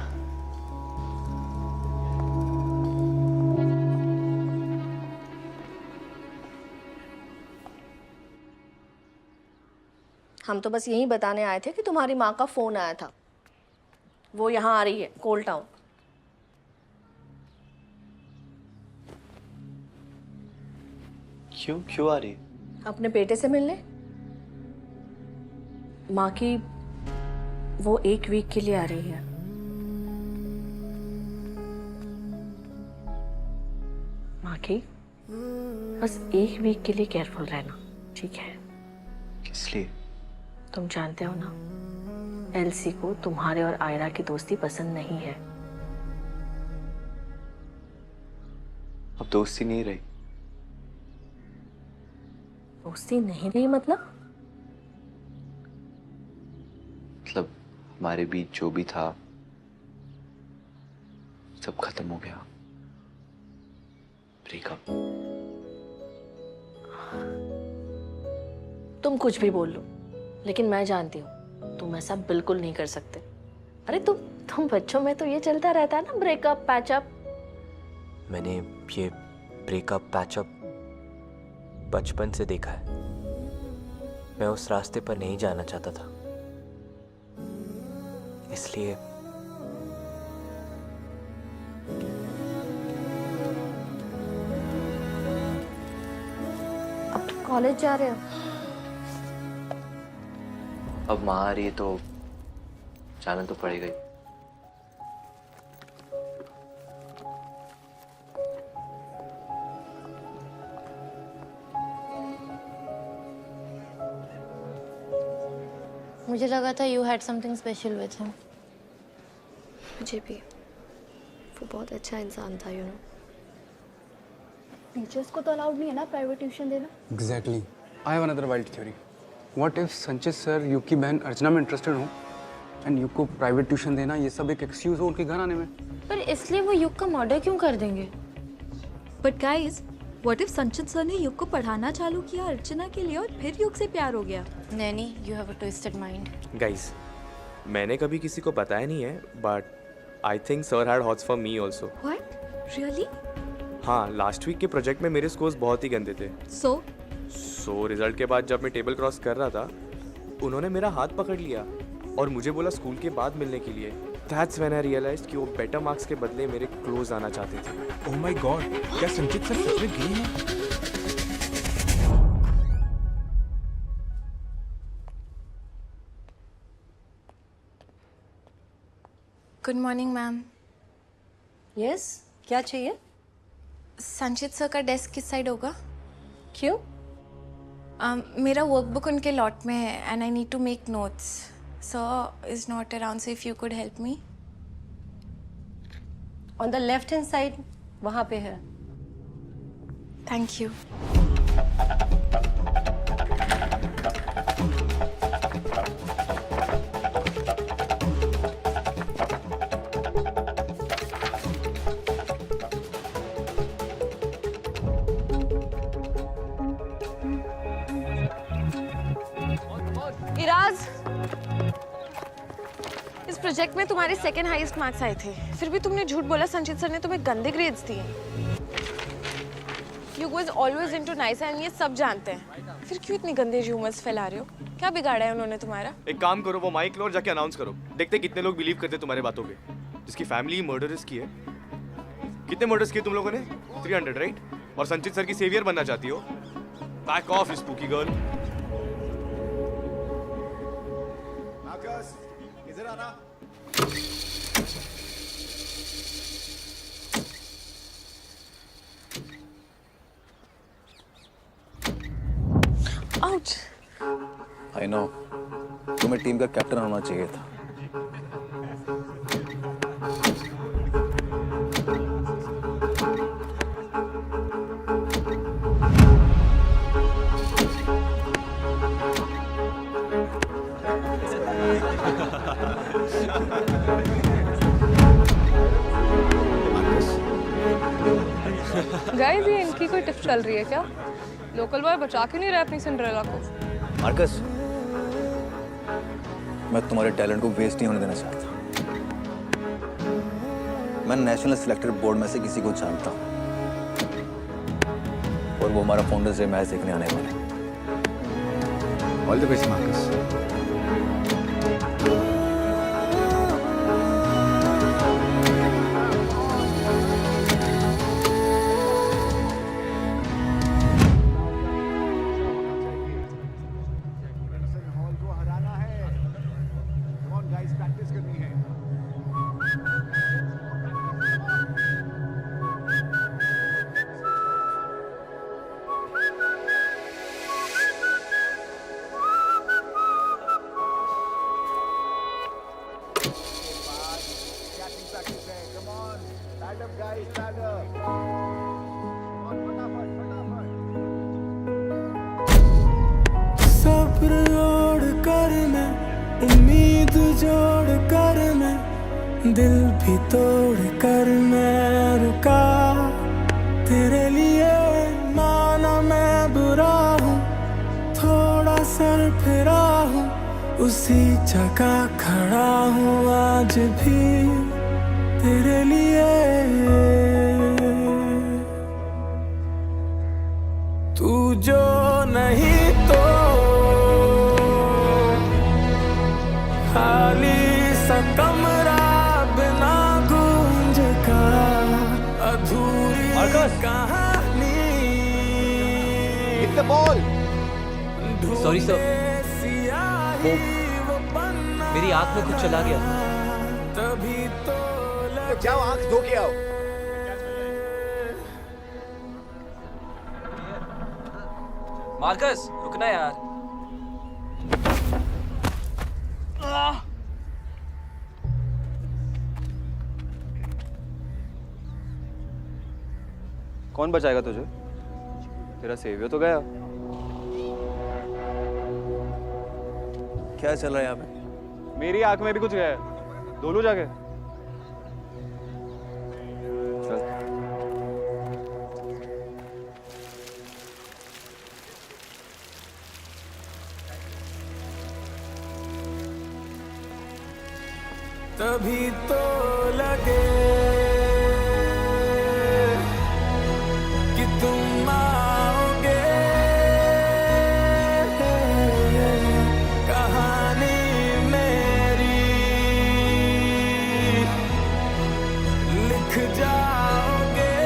[SPEAKER 6] हम तो बस यही बताने आए थे कि तुम्हारी माँ का फोन आया था, वो यहाँ आ रही है कोल टाउन।
[SPEAKER 3] क्यों आ रही है?
[SPEAKER 6] अपने बेटे से मिलने। माँ की वो 1 वीक के लिए आ रही है। माँ की बस 1 वीक के लिए केयरफुल रहना, ठीक है?
[SPEAKER 3] किस लिए?
[SPEAKER 6] तुम जानते हो ना, एलसी को तुम्हारे और आयरा की दोस्ती पसंद नहीं है।
[SPEAKER 3] अब दोस्ती नहीं रही।
[SPEAKER 6] दोस्ती नहीं रही मतलब
[SPEAKER 3] हमारे बीच जो भी था सब खत्म हो गया। ब्रेकअप।
[SPEAKER 6] तुम कुछ भी बोल लो, लेकिन मैं जानती हूँ तुम ऐसा बिल्कुल नहीं कर सकते। अरे तुम बच्चों में तो ये चलता रहता है ना, ब्रेकअप पैचअप।
[SPEAKER 4] मैंने ये ब्रेकअप पैचअप बचपन से देखा है। मैं उस रास्ते पर नहीं जाना चाहता था, इसलिए
[SPEAKER 6] अब तुम कॉलेज जा रहे हो?
[SPEAKER 4] अब माँ आ रही है तो जाना तो पड़ेगा ही।
[SPEAKER 8] मुझे लगा था you had something special with him.
[SPEAKER 5] मुझे भी। वो बहुत अच्छा इंसान था, यू नो।
[SPEAKER 16] टीचर्स को तो अलाउड नहीं है ना प्राइवेट ट्यूशन देना।
[SPEAKER 10] Exactly. I have another wild theory. What if संचित सर युग की बहन अर्चना में इंटरेस्टेड हो एंड युग को प्राइवेट ट्यूशन देना ये सब एक एक्सक्यूज हो उनके घर आने में।
[SPEAKER 8] पर इसलिए वो युग का मर्डर क्यों कर देंगे?
[SPEAKER 9] बट गाइस, व्हाट इफ संचित सर ने युग को पढ़ाना चालू किया अर्चना के लिए और फिर युग से प्यार हो गया?
[SPEAKER 8] Naini, you have a twisted mind.
[SPEAKER 11] Guys, मैंने कभी किसी को बताया नहीं है, but I think sir had hots for me also.
[SPEAKER 9] What? Really?
[SPEAKER 11] हाँ, लास्ट वीक के प्रोजेक्ट में मेरे स्कोर्स बहुत ही गंदे थे। सो रिजल्ट के बाद जब मैं टेबल क्रॉस कर रहा था, उन्होंने मेरा हाथ पकड़ लिया और मुझे बोला स्कूल के बाद मिलने के लिए। दैट्स व्हेन आई रियलाइज्ड कि वो बेटर मार्क्स के बदले मेरे क्लोज आना चाहते थे।
[SPEAKER 12] ओह माय गॉड, क्या संचित सर सच में गए हैं?
[SPEAKER 5] Good morning ma'am.
[SPEAKER 6] यस, क्या चाहिए?
[SPEAKER 5] संचित सर का डेस्क किस साइड होगा?
[SPEAKER 6] क्यों?
[SPEAKER 5] मेरा वर्कबुक उनके लॉट में है and I need to make notes. Sir is not around, so if you could help me.
[SPEAKER 6] On the left hand side, वहाँ पे है।
[SPEAKER 5] Thank you. इराज, इस प्रोजेक्ट में तुम्हारे सेकंड हाईएस्ट मार्क्स आए थे, फिर भी तुमने झूठ बोला संचित सर ने तुम्हें गंदे ग्रेड्स दिए। You was always into nice and ये सब जानते हैं, फिर क्यों इतनी गंदे र्यूमर्स फैला रहे हो? क्या बिगाड़ा है उन्होंने तुम्हारा?
[SPEAKER 11] एक काम करो, वो माइक लो और जाके अनाउंस करो। देखते कितने लोग बिलीव करते तुम्हारे बातों पे। जिसकी फैमिली मर्डरस की है। कितने मर्डर्स किए तुम लोगों ने? 300, राइट? और संचित सर की सेवियर बनना चाहती हो? Back of spooky girl. इधर आना।
[SPEAKER 5] आउच।
[SPEAKER 12] आई नो, तुम्हें टीम का कैप्टन होना चाहिए था।
[SPEAKER 7] गाइस ये इनकी कोई टिप चल रही है क्या? लोकल बॉय बचा क्यों नहीं रहा अपनी सिंड्रेला को?
[SPEAKER 12] मार्कस, मैं तुम्हारे टैलेंट को वेस्ट नहीं होने देना चाहता। मैं नेशनल सिलेक्टेड बोर्ड में से किसी को जानता हूँ और वो हमारा फाउंडर्स डे मैच देखने आने वाले हैं।
[SPEAKER 10] All the best Marcus.
[SPEAKER 13] सब्र ओढ़ कर मैं, उम्मीद जोड़ कर मैं, दिल भी तोड़ कर मैं रुका। तेरे लिए माना मैं बुरा हूँ, थोड़ा सर फिरा हूँ, उसी जगह खड़ा हूँ आज भी तेरे लिए। तू जो नहीं तो खाली सा कमरा बिना गूंज का, अधूरी कहानी।
[SPEAKER 2] It's ball.
[SPEAKER 4] सॉरी सर, वो मेरी आंख में कुछ चला गया।
[SPEAKER 13] तभी तो
[SPEAKER 2] जाओ आंख धो के आओ।
[SPEAKER 18] मार्कस रुकना यार।
[SPEAKER 20] कौन बचाएगा तुझे? तेरा सेवियर तो गया।
[SPEAKER 12] क्या चल रहा है यहाँ पे?
[SPEAKER 20] मेरी आंख में भी कुछ गया है। धो लूं जाके? चल।
[SPEAKER 13] तभी तो लगे कि तुम आओगे, कहानी मेरी लिख जाओगे।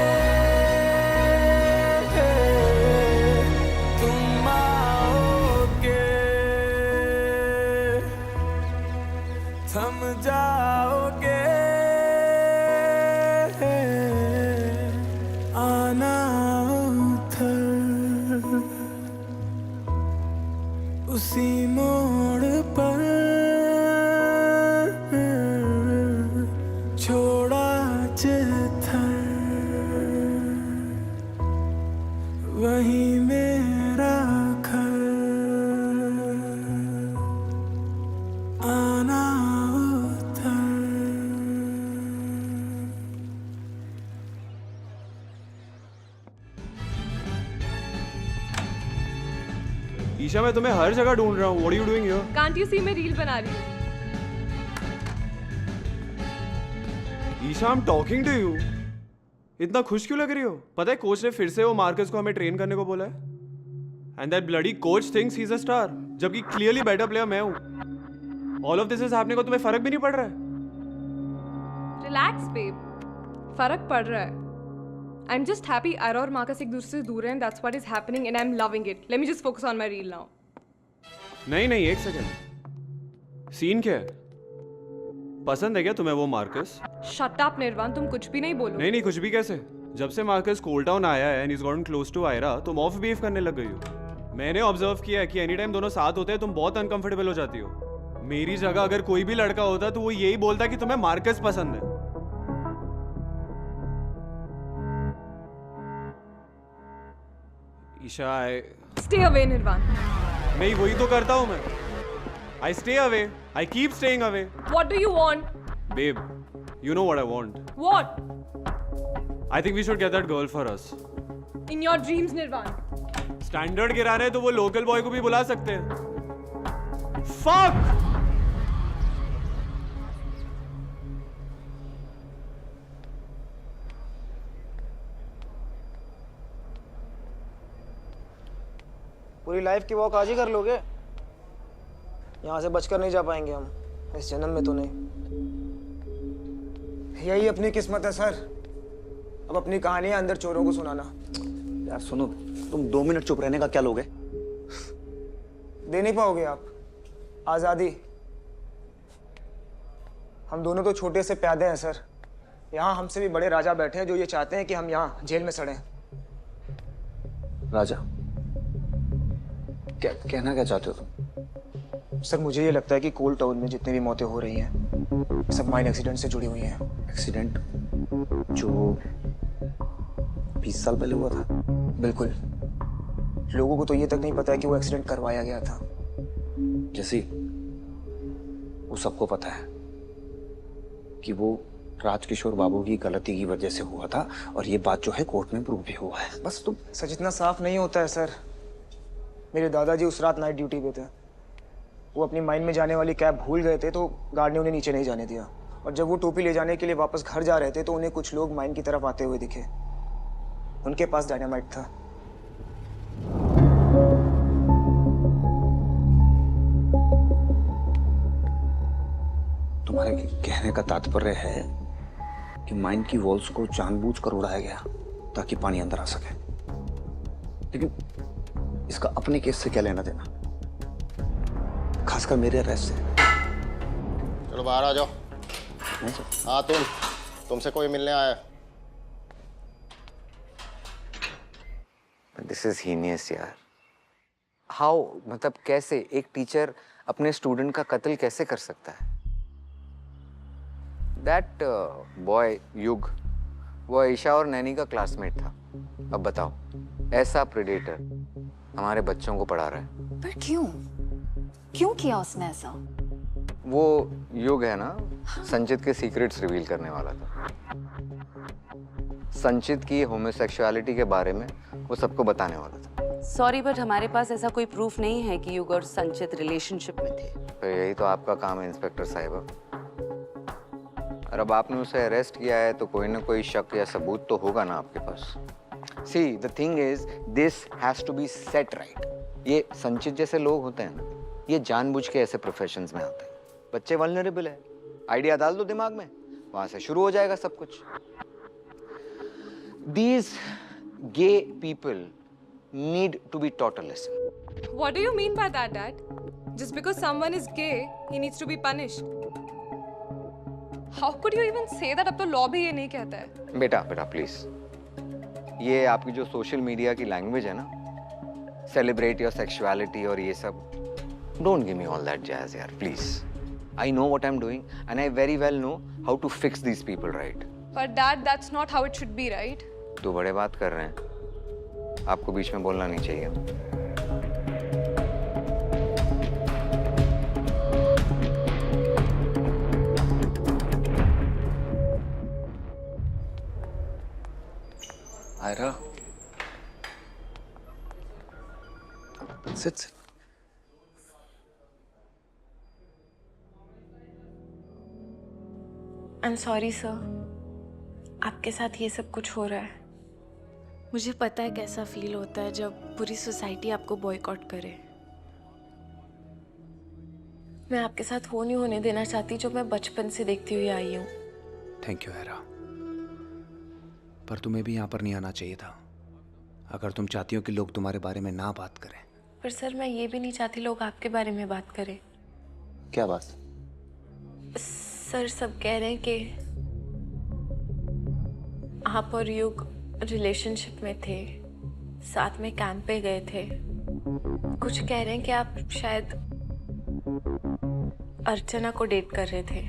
[SPEAKER 13] तुम आओगे, थम जाओगे, आना उधर उसी मोड़ पर, छोड़ा जिधर वही मेरा घर, आना
[SPEAKER 20] ईशा, मैं तुम्हें हर जगह ढूंढ रहा हूँ। What are you doing here?
[SPEAKER 7] Can't you see मैं रील बना रही हूँ?
[SPEAKER 20] Isha, I'm talking to you. इतना खुश क्यों लग रही हो? पता है कोच ने फिर से वो मार्कस को हमें ट्रेन करने को बोला है। And that bloody coach thinks he's a star, जबकि clearly better player मैं हूँ। All of this is happening और तुम्हें फर्क भी नहीं पड़ रहा है?
[SPEAKER 7] Relax, babe. फर्क पड़ रहा है. I'm just happy Ira और मार्कस एक दूसरे से दूर हैं. That's what is happening and I'm loving it. Let me just focus on my reel now.
[SPEAKER 20] नहीं, एक सेकंड। सीन क्या है? पसंद है क्या तुम्हें वो मार्कस?
[SPEAKER 7] Shut up, निर्वाण. तुम कुछ भी नहीं बोलो.
[SPEAKER 20] नहीं, कुछ भी कैसे? जब से मार्कस कोल टाउन आया है and he's gotten close to Ira, तुम ऑफ बिहेव करने लग गई हो। मैंने ऑब्जर्व किया है कि एनी टाइम दोनों साथ होते हैं तुम बहुत अनकंफर्टेबल हो जाती हो। मेरी जगह अगर कोई भी लड़का होता तो वो यही बोलता कि तुम्हें मार्कस पसंद है। ईशा,
[SPEAKER 7] Stay away, निर्वाण.
[SPEAKER 20] नहीं, वही तो करता हूँ मैं। I stay away. I keep staying away.
[SPEAKER 7] What do you want?
[SPEAKER 20] Babe, you know what I want.
[SPEAKER 7] What?
[SPEAKER 20] I think we should get that girl for us.
[SPEAKER 7] In your dreams, Nirvan.
[SPEAKER 20] Standard गिरा रहे तो वो local boy को भी बुला सकते हैं। Fuck!
[SPEAKER 14] पूरी लाइफ की वॉक आज ही कर लोगे? यहाँ से बचकर नहीं जा पाएंगे हम, इस जन्म में तो नहीं। यही अपनी किस्मत है सर। अब अपनी कहानियां अंदर चोरों को सुनाना।
[SPEAKER 10] यार सुनो, तुम 2 मिनट चुप रहने का क्या लोगे?
[SPEAKER 14] दे नहीं पाओगे आप आजादी। हम दोनों तो छोटे से प्यादे हैं सर। यहाँ हमसे भी बड़े राजा बैठे हैं जो ये चाहते हैं कि हम यहाँ जेल में सड़ें।
[SPEAKER 10] राजा कहना क्या चाहते हो तुम?
[SPEAKER 14] सर मुझे ये लगता है कि कोल टाउन में जितनी भी मौतें हो रही हैं सब माइन एक्सीडेंट से जुड़ी हुई हैं।
[SPEAKER 10] एक्सीडेंट जो 20 साल पहले हुआ था?
[SPEAKER 14] बिल्कुल। लोगों को तो ये तक नहीं पता है कि वो एक्सीडेंट करवाया गया था।
[SPEAKER 10] जैसी वो सबको पता है कि वो राजकिशोर बाबू की गलती की वजह से हुआ था और ये बात जो है कोर्ट में प्रूव भी हुआ है। बस तुम
[SPEAKER 14] सच इतना साफ नहीं होता है सर। मेरे दादाजी उस रात नाइट ड्यूटी पे थे। वो अपनी माइन में जाने वाली कैब भूल गए थे तो गार्ड ने उन्हें नीचे नहीं जाने दिया। और जब वो टोपी ले जाने के लिए वापस घर जा रहे थे तो उन्हें कुछ लोग माइन की तरफ आते हुए दिखे। उनके पास डायनामाइट था।
[SPEAKER 10] तुम्हारे कहने का तात्पर्य है कि माइन की वॉल्स को जानबूझकर उड़ाया गया ताकि पानी अंदर आ सके। लेकिन इसका अपने केस से क्या लेना देना, खासकर मेरे अरेस्ट से?
[SPEAKER 15] चलो बाहर आ जाओ। हाँ तुमसे कोई मिलने आया।
[SPEAKER 2] दिस इज हीनियस यार। हाउ, मतलब कैसे एक टीचर अपने स्टूडेंट का कत्ल कैसे कर सकता है? दैट बॉय युग वो ईशा और नैनी का क्लासमेट था। अब बताओ, ऐसा प्रेडेटर हमारे बच्चों को पढ़ा रहा है।
[SPEAKER 21] पर क्यों क्यों किया उसने ऐसा?
[SPEAKER 2] वो युग है ना, संचित के सीक्रेट्स रिवील करने वाला था। संचित की होमोसेक्सुअलिटी के बारे में वो सबको बताने वाला था।
[SPEAKER 17] सॉरी बट हमारे पास ऐसा कोई प्रूफ नहीं है कि युग और संचित रिलेशनशिप में थे।
[SPEAKER 2] तो यही तो आपका काम है इंस्पेक्टर साहिबा। और अब आपने उसे अरेस्ट किया है तो कोई ना कोई शक या सबूत तो होगा ना आपके पास। See, the thing is, this has to be set right. ये संचित जैसे लोग होते हैं ना, ये जानबूझ के ऐसे प्रोफेशंस में आते हैं। बच्चे वल्नरेबल है, आइडिया डाल दो दिमाग में, वहां से शुरू हो जाएगा सब कुछ। These gay people need to be taught a lesson.
[SPEAKER 7] What do you mean by that, Dad? Just because someone is gay, he needs to be punished. How could you even say that? अब तो law भी ये नहीं कहता है।
[SPEAKER 2] बेटा please, ये आपकी जो सोशल मीडिया की लैंग्वेज है ना, सेलिब्रेट योर सेक्सुअलिटी और ये सब, don't give me all that jazz यार please. I know what I am doing and I very well know how to fix these people, right?
[SPEAKER 7] But Dad, that's not how it should be, right?
[SPEAKER 2] तो बड़े बात कर रहे हैं, आपको बीच में बोलना नहीं चाहिए।
[SPEAKER 10] Aira, sit.
[SPEAKER 5] I'm sorry sir, आपके साथ ये सब कुछ हो रहा है।
[SPEAKER 1] मुझे पता है कैसा फील होता है जब पूरी सोसाइटी आपको बॉयकॉट करे। मैं आपके साथ वो नहीं होने देना चाहती जो मैं बचपन से देखती हुई आई हूँ।
[SPEAKER 10] थैंक यू आयरा, पर तुम्हें भी यहाँ पर नहीं आना चाहिए था अगर तुम चाहती हो कि लोग तुम्हारे बारे में ना बात करें।
[SPEAKER 5] पर सर मैं ये भी नहीं चाहती लोग आपके बारे में बात करें।
[SPEAKER 10] क्या बात?
[SPEAKER 5] सर सब कह रहे हैं कि आप और युग रिलेशनशिप में थे, साथ में कैंप पे गए थे। कुछ कह रहे हैं कि आप शायद अर्चना को डेट कर रहे थे।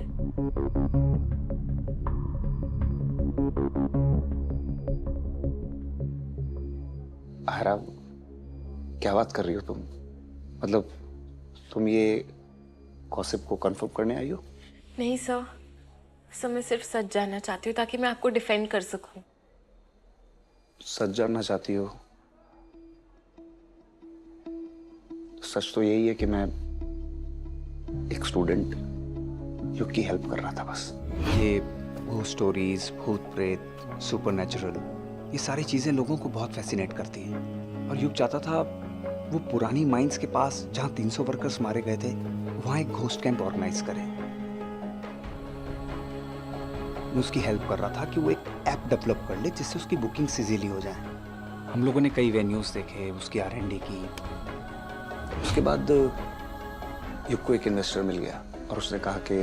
[SPEAKER 10] आयरा, क्या बात कर रही हो तुम? मतलब तुम ये गॉसिप को कंफर्म करने आई हो?
[SPEAKER 5] नहीं सर मैं सिर्फ सच जानना चाहती हूँ ताकि मैं आपको डिफेंड कर सकूं।
[SPEAKER 10] सच जानना चाहती हो सच तो यही है कि मैं एक स्टूडेंट युग की हेल्प कर रहा था बस। ये भूत स्टोरीज, भूत प्रेत, सुपरनैचुरल, ये सारी चीजें लोगों को बहुत फैसिनेट करती हैं और युग चाहता था वो पुरानी माइंस के पास जहाँ 300 वर्कर्स मारे गए थे वहाँ एक घोस्ट कैंप ऑर्गेनाइज करे। मैं उसकी हेल्प कर रहा था कि वो एक ऐप डेवलप कर ले जिससे उसकी बुकिंग इजीली हो जाए। हम लोगों ने कई वेन्यूज देखे, उसकी R&D की। उसके बाद युग को एक इन्वेस्टर मिल गया और उसने कहा कि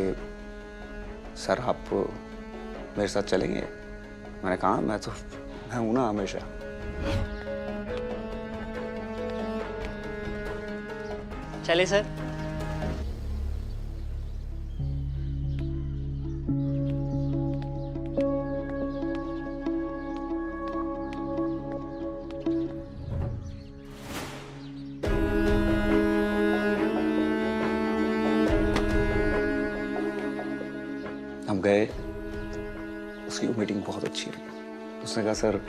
[SPEAKER 10] सर आप मेरे साथ चलेंगे। मैंने कहा मैं हूं ना हमेशा।
[SPEAKER 19] चले सर।
[SPEAKER 10] हम गए, उसकी मीटिंग बहुत अच्छी रही। उसने कहा सर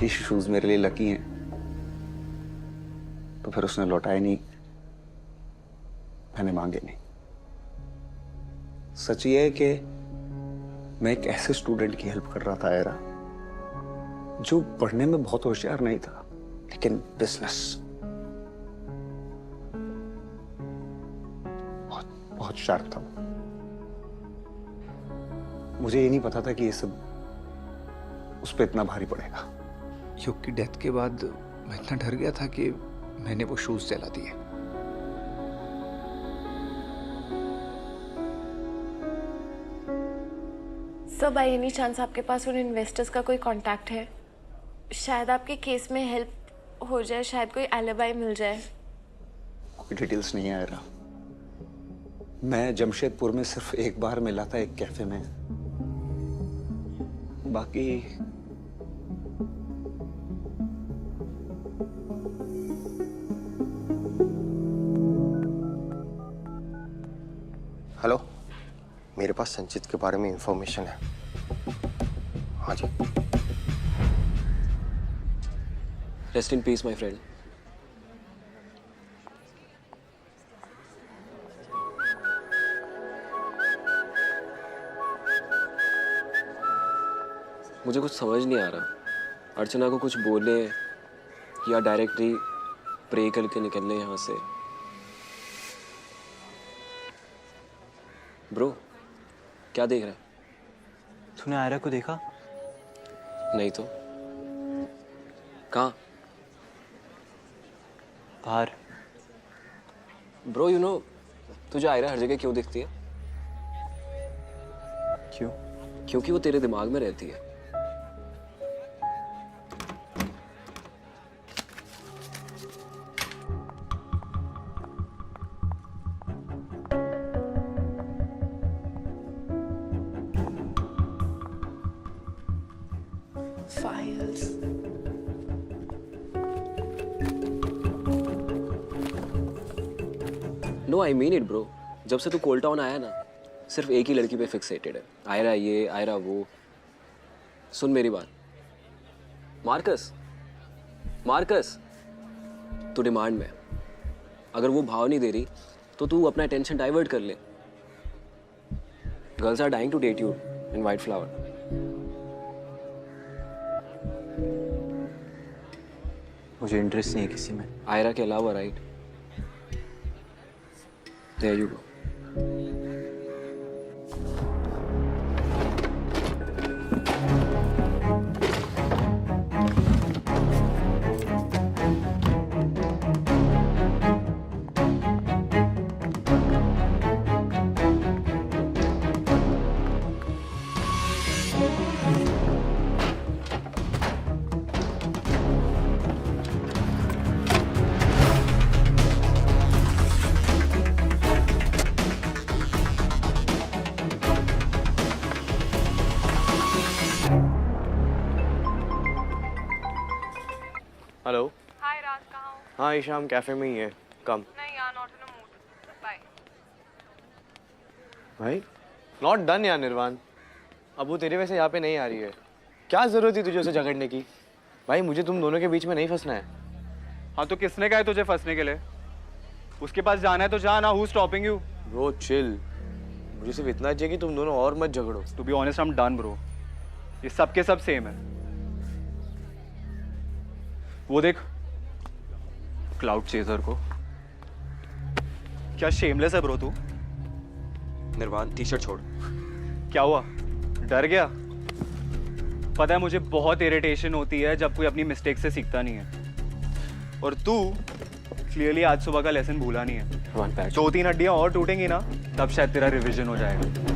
[SPEAKER 10] ये शूज मेरे लिए लकी हैं, तो फिर उसने लौटाए नहीं, मैंने मांगे नहीं। सच ये है कि मैं एक ऐसे स्टूडेंट की हेल्प कर रहा था आयरा, जो पढ़ने में बहुत होशियार नहीं था लेकिन बिजनेस बहुत शार्प था। मुझे ये नहीं पता था कि ये सब उस पर इतना भारी पड़ेगा। युग की डेथ के बाद मैं इतना डर गया था कि मैंने वो शूज जला दिए।
[SPEAKER 5] सर बाय एनी चांस आपके पास उन इन्वेस्टर्स का कोई कांटेक्ट है? शायद आपके केस में हेल्प हो जाए, शायद कोई एलिबाई मिल जाए।
[SPEAKER 10] कोई डिटेल्स नहीं आ रहा। मैं जमशेदपुर में सिर्फ एक बार मिला था एक कैफे में, बाकी
[SPEAKER 15] हेलो, मेरे पास संचित के बारे में इंफॉर्मेशन है। हाँ जी।
[SPEAKER 22] Rest in peace my friend. मुझे कुछ समझ नहीं आ रहा। अर्चना को कुछ बोले या डायरेक्टली प्रे करके निकलने यहाँ से। ब्रो, क्या देख रहा है?
[SPEAKER 3] तूने आयरा को देखा?
[SPEAKER 22] नहीं तो। कहाँ?
[SPEAKER 3] बाहर।
[SPEAKER 22] ब्रो यू नो, तुझे आयरा हर जगह क्यों दिखती है?
[SPEAKER 3] क्यों?
[SPEAKER 22] क्योंकि वो तेरे दिमाग में रहती है।
[SPEAKER 5] Files.
[SPEAKER 22] No I mean it bro. जब से तू कोल्ड टाउन आया ना, सिर्फ एक ही लड़की पे फिक्सेटेड है। आयरा ये, आयरा वो। सुन मेरी बात, मार्कस, मार्कस, तू डिमांड में। अगर वो भाव नहीं दे रही तो तू अपना अटेंशन डाइवर्ट कर ले। Girls are dying to date you in white flower.
[SPEAKER 3] मुझे इंटरेस्ट नहीं है किसी में।
[SPEAKER 22] आयरा के अलावा, right? There you go.
[SPEAKER 11] Hello.
[SPEAKER 7] Hi Raj, कहाँ हो?
[SPEAKER 11] हाँ ईशाम कैफे में ही है, कम।
[SPEAKER 7] नहीं यार, not in a mood. Bye.
[SPEAKER 11] भाई नॉट डन यार निर्वाण। अब वो तेरे वैसे यहाँ पे नहीं आ रही है। क्या जरूरत थी तुझे उसे झगड़ने की? भाई मुझे तुम दोनों के बीच में नहीं फंसना है।
[SPEAKER 20] हाँ तो किसने कहा है तुझे फंसने के लिए? उसके पास जाना है तो जा ना, who stopping you?
[SPEAKER 11] Bro chill, मुझे सिर्फ इतना चाहिए कि तुम दोनों और मत झगड़ो।
[SPEAKER 20] To be honest I am done bro, ये सब के सब सेम है। वो देख क्लाउड चेजर को, क्या शेमलेस है ब्रो तू।
[SPEAKER 4] निर्वाण टी शर्ट छोड़।
[SPEAKER 20] क्या हुआ, डर गया? पता है मुझे बहुत इरिटेशन होती है जब कोई अपनी मिस्टेक से सीखता नहीं है, और तू क्लियरली आज सुबह का लेसन भूला नहीं है। 2-3 हड्डियां और टूटेंगी ना, तब शायद तेरा रिवीजन हो जाएगा।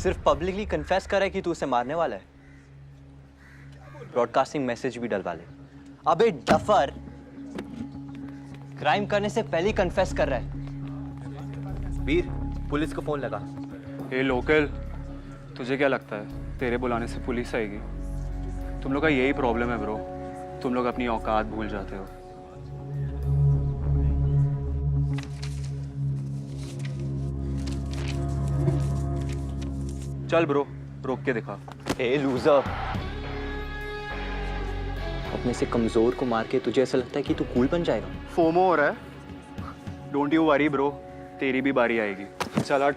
[SPEAKER 4] सिर्फ पब्लिकली कन्फेस करा है कि तू उसे मारने वाला है, ब्रॉडकास्टिंग मैसेज भी डलवा ले। अबे डफर, क्राइम करने से पहले ही कन्फेस कर रहा है। वीर, पुलिस को फोन लगा।
[SPEAKER 20] हे लोकल, तुझे क्या लगता है तेरे बुलाने से पुलिस आएगी? तुम लोग का यही प्रॉब्लम है ब्रो, तुम लोग अपनी औकात भूल जाते हो। चल ब्रो, रोक के दिखा।
[SPEAKER 4] ए लूजर, अपने से कमजोर को मार के तुझे ऐसा लगता है कि तू कूल बन जाएगा?
[SPEAKER 20] फोमो हो रहा है? डोंट यू वरी ब्रो, तेरी भी बारी आएगी। चल हट।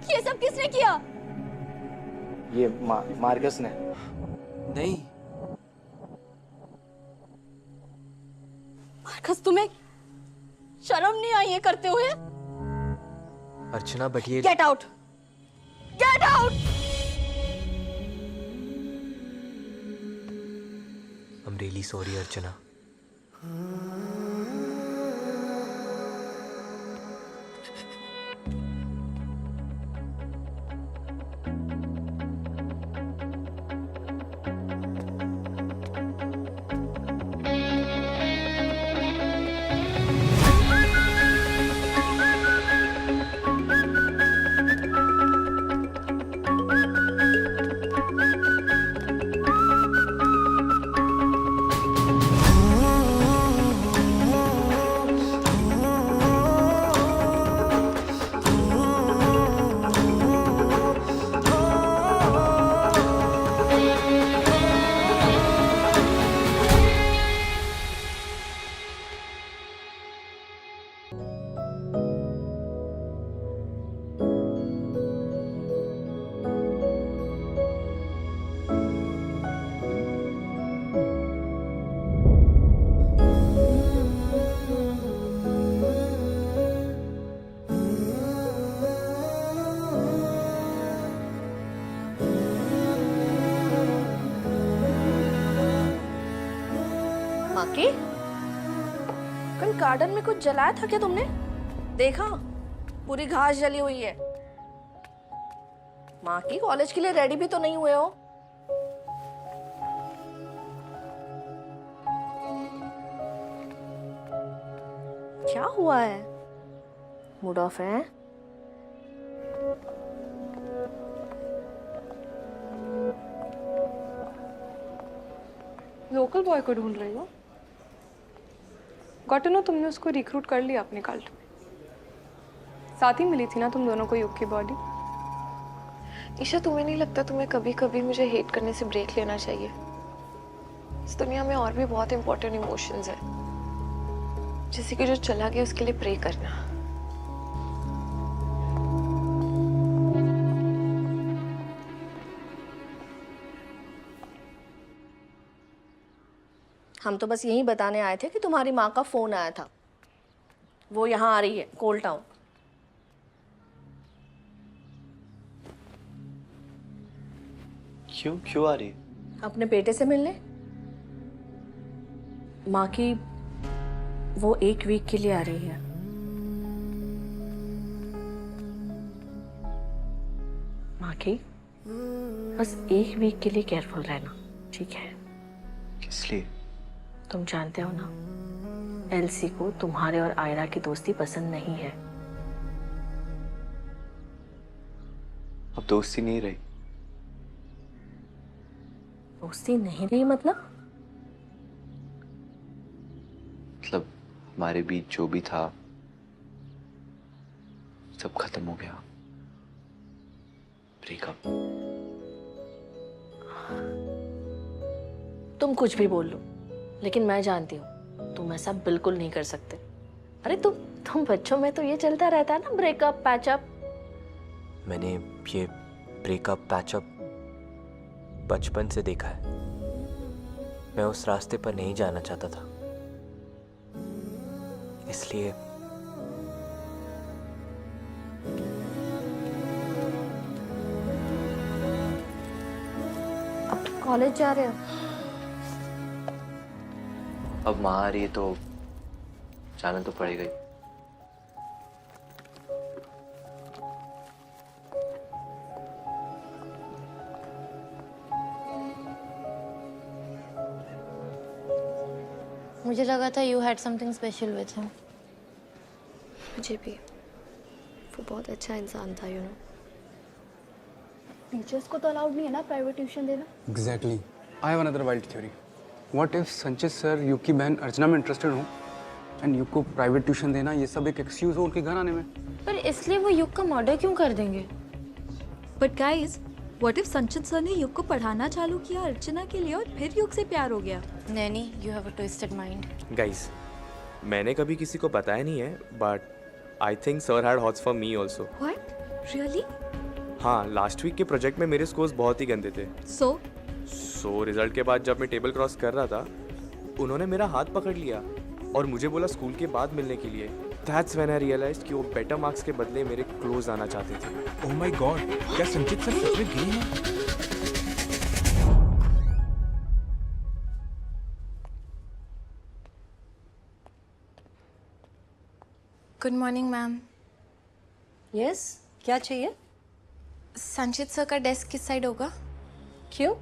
[SPEAKER 9] ये सब किसने किया?
[SPEAKER 12] ये मार्कस ने।
[SPEAKER 18] नहीं
[SPEAKER 9] मार्कस, तुम्हें शर्म नहीं आई ये करते हुए?
[SPEAKER 4] अर्चना बट ये
[SPEAKER 9] get out, get out.
[SPEAKER 4] I am really sorry Archana.
[SPEAKER 6] की कल गार्डन में कुछ जलाया था क्या तुमने? देखा पूरी घास जली हुई है। माँ की कॉलेज के लिए रेडी भी तो नहीं हुए हो। क्या हुआ है? मूड ऑफ है?
[SPEAKER 7] लोकल बॉय को ढूंढ रही हो? गॉट टू नो तुमने उसको रिक्रूट कर लिया अपने कल्ट में। साथ ही मिली थी ना तुम दोनों को युग की बॉडी।
[SPEAKER 5] ईशा, तुम्हें नहीं लगता तुम्हें कभी कभी मुझे हेट करने से ब्रेक लेना चाहिए? इस दुनिया में और भी बहुत इंपॉर्टेंट इमोशंस है। किसी को जो चला गया उसके लिए प्रे करना।
[SPEAKER 6] हम तो बस यही बताने आए थे कि तुम्हारी माँ का फोन आया था। वो यहाँ आ रही है कोल टाउन।
[SPEAKER 3] क्यों आ रही है?
[SPEAKER 6] अपने बेटे से मिलने। माँ की वो 1 वीक के लिए आ रही है। माँ की बस 1 वीक के लिए केयरफुल रहना, ठीक है?
[SPEAKER 3] किस लिए?
[SPEAKER 6] तुम जानते हो ना, एलसी को तुम्हारे और आयरा की दोस्ती पसंद नहीं है।
[SPEAKER 3] अब दोस्ती नहीं रही।
[SPEAKER 6] दोस्ती नहीं रही मतलब?
[SPEAKER 3] मतलब हमारे बीच जो भी था सब खत्म हो गया। ब्रेकअप।
[SPEAKER 6] तुम कुछ भी बोल लो, लेकिन मैं जानती हूँ तुम ऐसा बिल्कुल नहीं कर सकते। अरे तुम बच्चों में तो ये चलता रहता है ना, ब्रेकअप पैचअप।
[SPEAKER 4] मैंने ये ब्रेकअप पैचअप बचपन से देखा है। मैं उस रास्ते पर नहीं जाना चाहता था, इसलिए
[SPEAKER 6] अब तुम कॉलेज जा रहे हो?
[SPEAKER 3] अब माँ आ रही है तो जाना तो पड़ेगा ही।
[SPEAKER 8] मुझे लगा था you had something special with him.
[SPEAKER 5] मुझे भी। वो बहुत अच्छा इंसान था, यू नो।
[SPEAKER 21] टीचर्स को तो अलाउड नहीं है ना प्राइवेट ट्यूशन देना।
[SPEAKER 10] Exactly. I have another wild theory. What if संचित सर युग की बहन अर्चना में इंटरेस्टेड हो एंड युग को प्राइवेट ट्यूशन देना ये सब एक एक्सक्यूज हो उनके घर आने में?
[SPEAKER 8] पर इसलिए वो युग का मर्डर क्यों कर देंगे?
[SPEAKER 9] बट गाइस, व्हाट इफ संचित सर ने युग को पढ़ाना चालू किया अर्चना के लिए और फिर युग से प्यार हो गया?
[SPEAKER 8] Naini, you have a twisted mind.
[SPEAKER 11] Guys, मैंने कभी किसी को बताया नहीं है, but I think sir had hots for me also.
[SPEAKER 9] What? Really?
[SPEAKER 11] हाँ, लास्ट वीक के प्रोजेक्ट में मेरे स्कोर्स बहुत ही गंदे थे। सो रिजल्ट के बाद जब मैं टेबल क्रॉस कर रहा था, उन्होंने मेरा हाथ पकड़ लिया और मुझे बोला स्कूल के बाद मिलने के लिए। दैट्स व्हेन आई रियलाइज्ड कि वो बेटर मार्क्स के बदले मेरे क्लोज आना चाहते थे।
[SPEAKER 16] ओह माय गॉड, क्या संचित सर सच में गए हैं?
[SPEAKER 1] Good morning ma'am.
[SPEAKER 6] यस, क्या चाहिए?
[SPEAKER 1] संचित सर का डेस्क किस साइड होगा?
[SPEAKER 6] क्यों?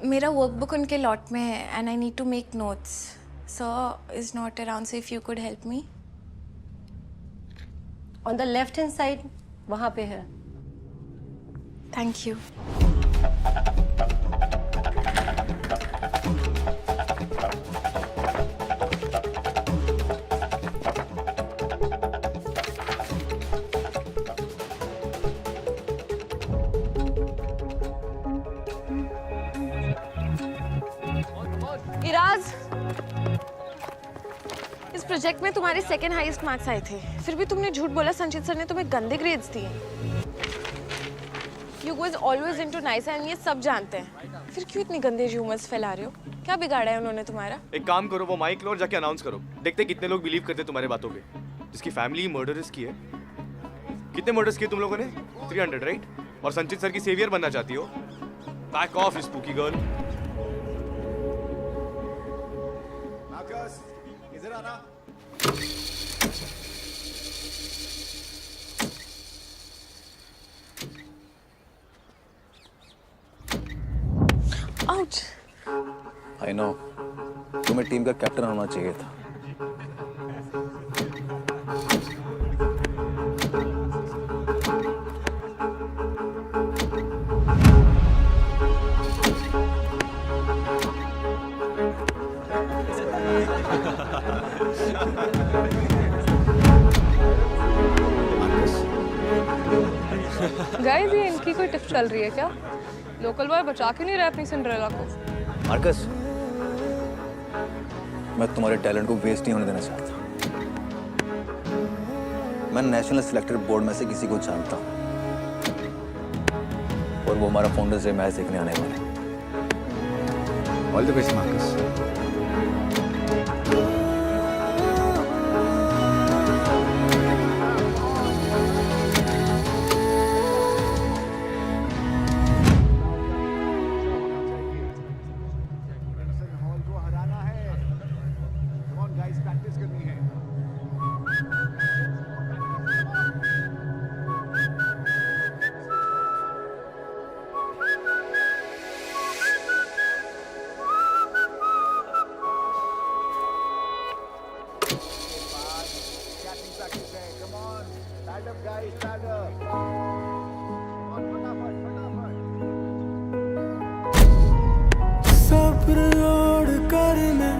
[SPEAKER 1] मेरा वर्कबुक उनके लॉट में है and I need to make notes. Sir is not around, so if you could help me.
[SPEAKER 6] On the left hand side, वहाँ पे है।
[SPEAKER 1] Thank you. इराज, इस प्रोजेक्ट में तुम्हारे सेकंड हाईएस्ट मार्क्स आए थे, फिर भी तुमने झूठ बोला संचित सर ने तुम्हें गंदे ग्रेड्स दिए। You was always into nice and ये सब जानते हैं, फिर क्यों इतने गंदे र्यूमर्स फैला रहे हो? क्या बिगाड़ा है उन्होंने तुम्हारा?
[SPEAKER 11] एक काम करो, वो माइक लो और जाके अनाउंस करो। देखते कितने लोग बिलीव करते तुम्हारे बातों पे। जिसकी फैमिली मर्डरस की है। कितने मर्डर्स किए तुम लोगों ने? 300 राइट? और संचित सर की सेवियर बनना चाहती हो? Back of spooky girl.
[SPEAKER 1] Much.
[SPEAKER 12] I know, तुम्हें टीम का कैप्टन होना चाहिए था।
[SPEAKER 7] गाइस ये इनकी कोई टिप चल रही है क्या? लोकल बॉय बचा क्यों नहीं रहा अपनी सिंड्रेला को?
[SPEAKER 12] मार्कस, मैं तुम्हारे टैलेंट को वेस्ट नहीं होने देना चाहता। मैं नेशनल सिलेक्टेड बोर्ड में से किसी को जानता हूँ और वो हमारा फाउंडर से मैच देखने आने वाले। All the best Marcus.
[SPEAKER 13] सब्र ओढ़ कर मैं,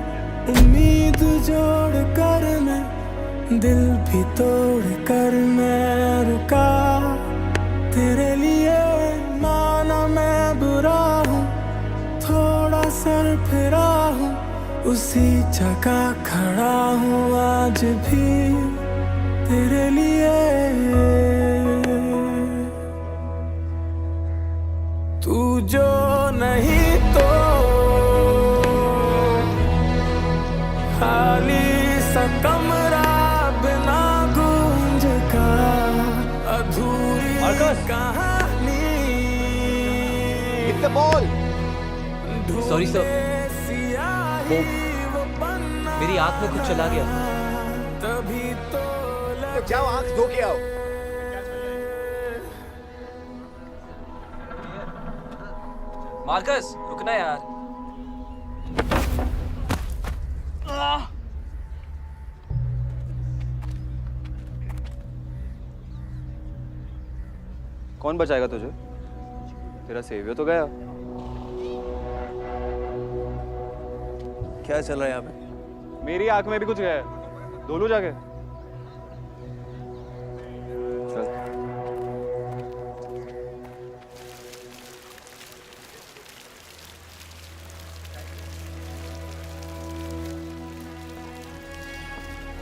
[SPEAKER 13] उम्मीद जोड़ कर मैं, दिल भी तोड़ कर मैं रुका। तेरे लिए माना मैं बुरा हूँ, थोड़ा सर फिरा हूँ, उसी जगह खड़ा हूँ आज भी तेरे लिए। तू जो नहीं तो खाली सा कमरा बिना गूंज का, अधूरी कहानी।
[SPEAKER 4] सॉरी सर, वो मेरी आंख में कुछ चला गया।
[SPEAKER 13] तभी तो
[SPEAKER 15] जाओ आंख धो के आओ।
[SPEAKER 18] मार्कस रुकना यार।
[SPEAKER 20] कौन बचाएगा तुझे? तेरा सेवियर तो गया।
[SPEAKER 12] क्या चल रहा है यहाँ पे?
[SPEAKER 20] मेरी आंख में भी कुछ गया है। धो लूं जाके? चल।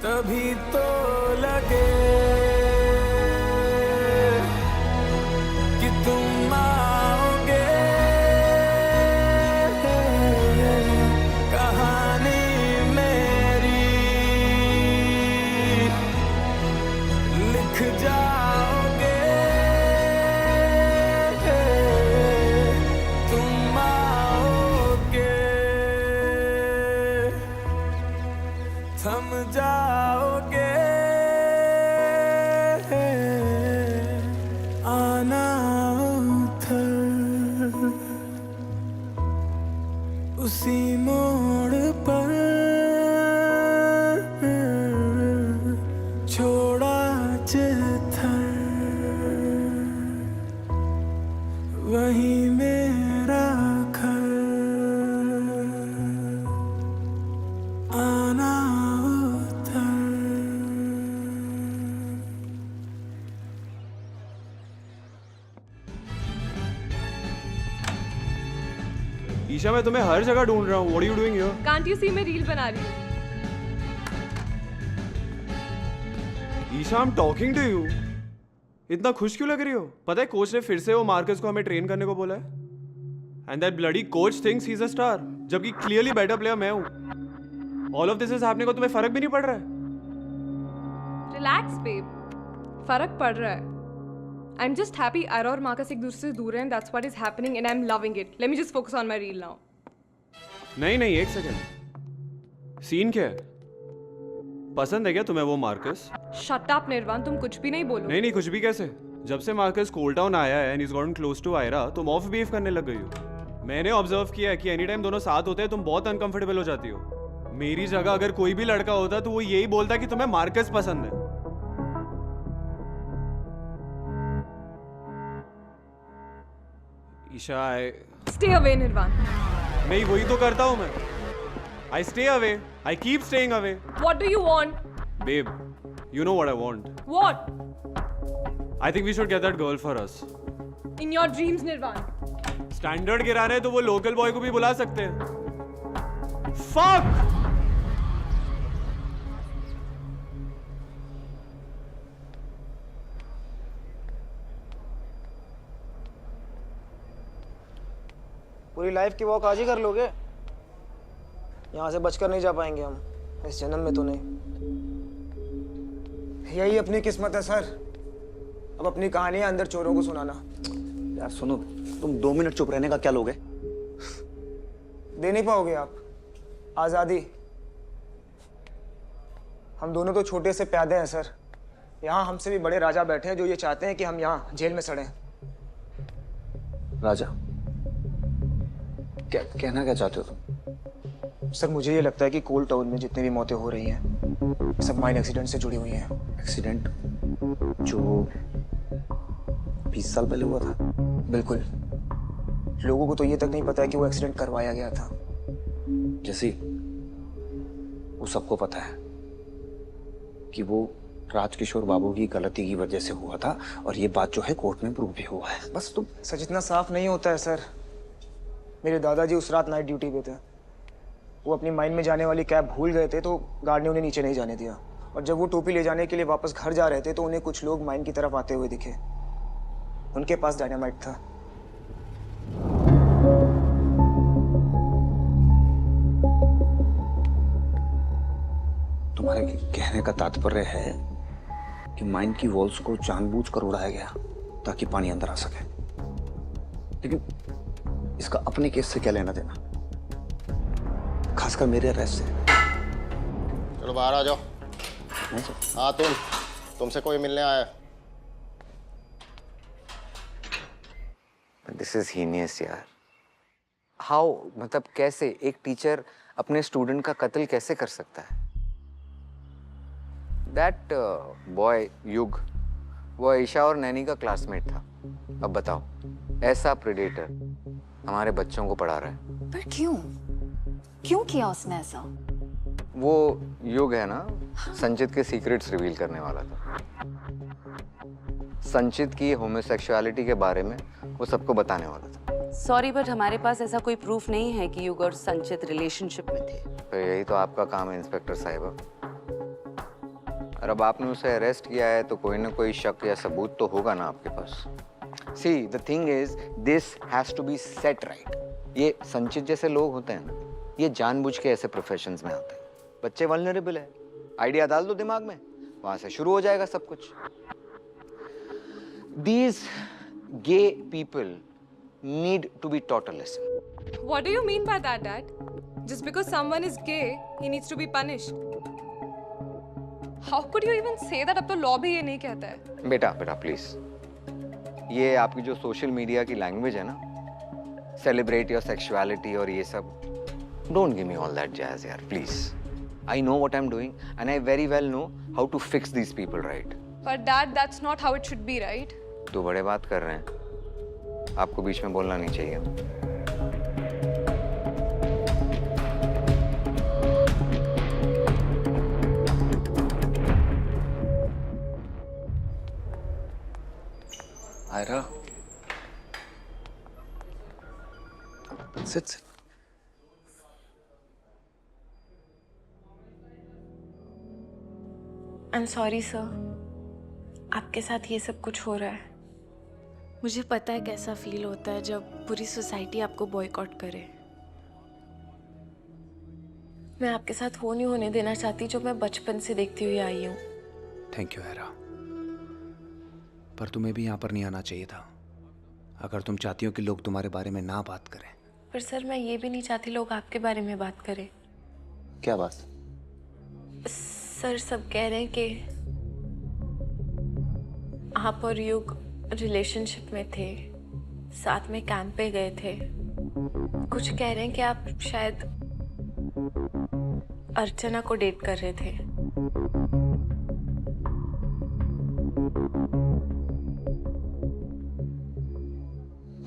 [SPEAKER 13] तभी तो लगे कि तुम आओगे, कहानी मेरी लिख जाओगे, तुम आओगे, थम जाओगे, आना उधर उसी मोड़ पर, छोड़ा जिधर वही मेरा घर, आना
[SPEAKER 20] ईशा, मैं तुम्हें हर जगह ढूंढ रहा हूँ। What are you doing here?
[SPEAKER 7] Can't you see मैं रील बना रही हूँ?
[SPEAKER 20] Isha, I'm talking to you. इतना खुश क्यों लग रही हो? पता है कोच ने फिर से वो मार्कस को हमें ट्रेन करने को बोला है। And that bloody coach thinks he's a star, जबकि clearly better player मैं हूँ। All of this is happening को तुम्हें फर्क भी नहीं पड़ रहा है?
[SPEAKER 7] Relax babe, फर्क पड़ रहा है। I'm just happy Ira और मार्कस एक दूसरे से दूर हैं and that's what is happening and I'm loving it. Let me just focus on my reel now.
[SPEAKER 20] नहीं, एक सेकंड। सीन क्या है? पसंद है क्या तुम्हें वो मार्कस?
[SPEAKER 7] Shut up निर्वाण, तुम कुछ भी नहीं बोलो।
[SPEAKER 20] नहीं, कुछ भी कैसे? जब से मार्कस कोल टाउन आया है and he's gotten close to Ira, तुम ऑफ बिहेव करने लग गई हो। मैंने ऑब्जर्व किया है कि एनी टाइम दोनों साथ होते हैं तुम बहुत अनकंफर्टेबल हो जाती हो। मेरी जगह अगर कोई भी लड़का होता तो वो यही बोलता कि तुम्हें मार्कस पसंद है। Isha,
[SPEAKER 7] Stay away, Nirvan.
[SPEAKER 20] मैं वही तो करता हूँ मैं। I stay away. I keep staying away.
[SPEAKER 7] What do you want?
[SPEAKER 20] Babe, you know what I want.
[SPEAKER 7] What?
[SPEAKER 20] I think we should get that girl for us.
[SPEAKER 7] In your dreams, Nirvan.
[SPEAKER 20] Standard गिरा रहे तो वो local boy को भी बुला सकते हैं। Fuck!
[SPEAKER 14] पूरी लाइफ की वॉक आज ही कर लोगे? यहाँ से बचकर नहीं जा पाएंगे हम, इस जन्म में तो नहीं। यही अपनी किस्मत है सर। अब अपनी कहानियां अंदर चोरों को सुनाना।
[SPEAKER 10] यार सुनो, तुम 2 मिनट चुप रहने का क्या लोगे?
[SPEAKER 14] दे नहीं पाओगे आप आजादी। हम दोनों तो छोटे से प्यादे हैं सर। यहाँ हमसे भी बड़े राजा बैठे हैं जो ये चाहते हैं कि हम यहाँ जेल में सड़ें।
[SPEAKER 10] राजा? क्या कहना क्या चाहते हो तुम?
[SPEAKER 14] सर मुझे ये लगता है कि कोल टाउन में जितनी भी मौतें हो रही हैं सब माइन एक्सीडेंट से जुड़ी हुई हैं।
[SPEAKER 10] एक्सीडेंट जो 20 साल पहले हुआ था?
[SPEAKER 14] बिल्कुल। लोगों को तो ये तक नहीं पता है कि वो एक्सीडेंट करवाया गया था।
[SPEAKER 10] जैसी वो सबको पता है कि वो राजकिशोर बाबू की गलती की वजह से हुआ था और ये बात जो है कोर्ट में प्रूव भी हुआ है। बस तुम
[SPEAKER 14] सच इतना साफ नहीं होता है सर। मेरे दादाजी उस रात नाइट ड्यूटी पे थे। वो अपनी माइन में जाने वाली कैब भूल गए थे तो गार्ड ने उन्हें नीचे नहीं जाने दिया। और जब वो टोपी ले जाने के लिए वापस घर जा रहे थे तो उन्हें कुछ लोग माइन की तरफ आते हुए दिखे। उनके पास डायनामाइट था।
[SPEAKER 10] तुम्हारे कहने का तात्पर्य है कि माइन की वॉल्स को जानबूझकर उड़ाया गया ताकि पानी अंदर आ सके। लेकिन इसका अपने केस से क्या लेना देना, खासकर मेरे अरेस्ट से?
[SPEAKER 15] चलो बाहर आ जाओ। हाँ तुमसे कोई मिलने आया है।
[SPEAKER 2] दिस इज हीनियस यार। हाउ, मतलब कैसे एक टीचर अपने स्टूडेंट का कत्ल कैसे कर सकता है? दैट बॉय युग वो ईशा और नैनी का क्लासमेट था। अब बताओ, ऐसा प्रेडेटर हमारे बच्चों को पढ़ा रहा है।
[SPEAKER 17] पर क्यों क्यों किया उसने ऐसा?
[SPEAKER 2] वो युग है ना, संचित के सीक्रेट्स रिवील करने वाला था। संचित की होमोसेक्सुअलिटी के बारे में वो सबको बताने वाला था।
[SPEAKER 23] सॉरी बट हमारे पास ऐसा कोई प्रूफ नहीं है कि युग और संचित रिलेशनशिप में थे।
[SPEAKER 2] तो यही तो आपका काम है इंस्पेक्टर साहिबा। और अब आपने उसे अरेस्ट किया है तो कोई ना कोई शक या सबूत तो होगा ना आपके पास। See, the thing is, this has to be set right. ये संचित जैसे लोग होते हैं ना, ये जानबूझ के ऐसे प्रोफेशंस में आते हैं। बच्चे वल्नरेबल है, आइडिया डाल दो दिमाग में, वहां से शुरू हो जाएगा सब कुछ। These gay people need to be taught a lesson.
[SPEAKER 7] What do you mean by that, Dad? Just because someone is gay, he needs to be punished. How could you even say that? अब तो law भी ये नहीं कहता है।
[SPEAKER 2] बेटा please, ये आपकी जो सोशल मीडिया की लैंग्वेज है ना, सेलिब्रेट योर सेक्सुअलिटी और ये सब, don't give me all that jazz यार please. I know what I am doing and I very well know how to fix these people, right?
[SPEAKER 7] But Dad, that's not how it should be, right?
[SPEAKER 2] तो बड़े बात कर रहे हैं, आपको बीच में बोलना नहीं चाहिए।
[SPEAKER 10] Aira, sit.
[SPEAKER 1] I am sorry sir, आपके साथ ये सब कुछ हो रहा है। मुझे पता है कैसा फील होता है जब पूरी सोसाइटी आपको बॉयकॉट करे। मैं आपके साथ वो नहीं होने देना चाहती जो मैं बचपन से देखती हुई आई हूँ।
[SPEAKER 10] थैंक यू आयरा, पर तुम्हें भी यहाँ पर नहीं आना चाहिए था अगर तुम चाहती हो कि लोग तुम्हारे बारे में ना बात करें।
[SPEAKER 1] पर सर मैं ये भी नहीं चाहती लोग आपके बारे में बात करें।
[SPEAKER 10] क्या बात?
[SPEAKER 1] सर सब कह रहे हैं कि आप और युग रिलेशनशिप में थे, साथ में कैंप पे गए थे, कुछ कह रहे हैं कि आप शायद अर्चना को डेट कर रहे थे।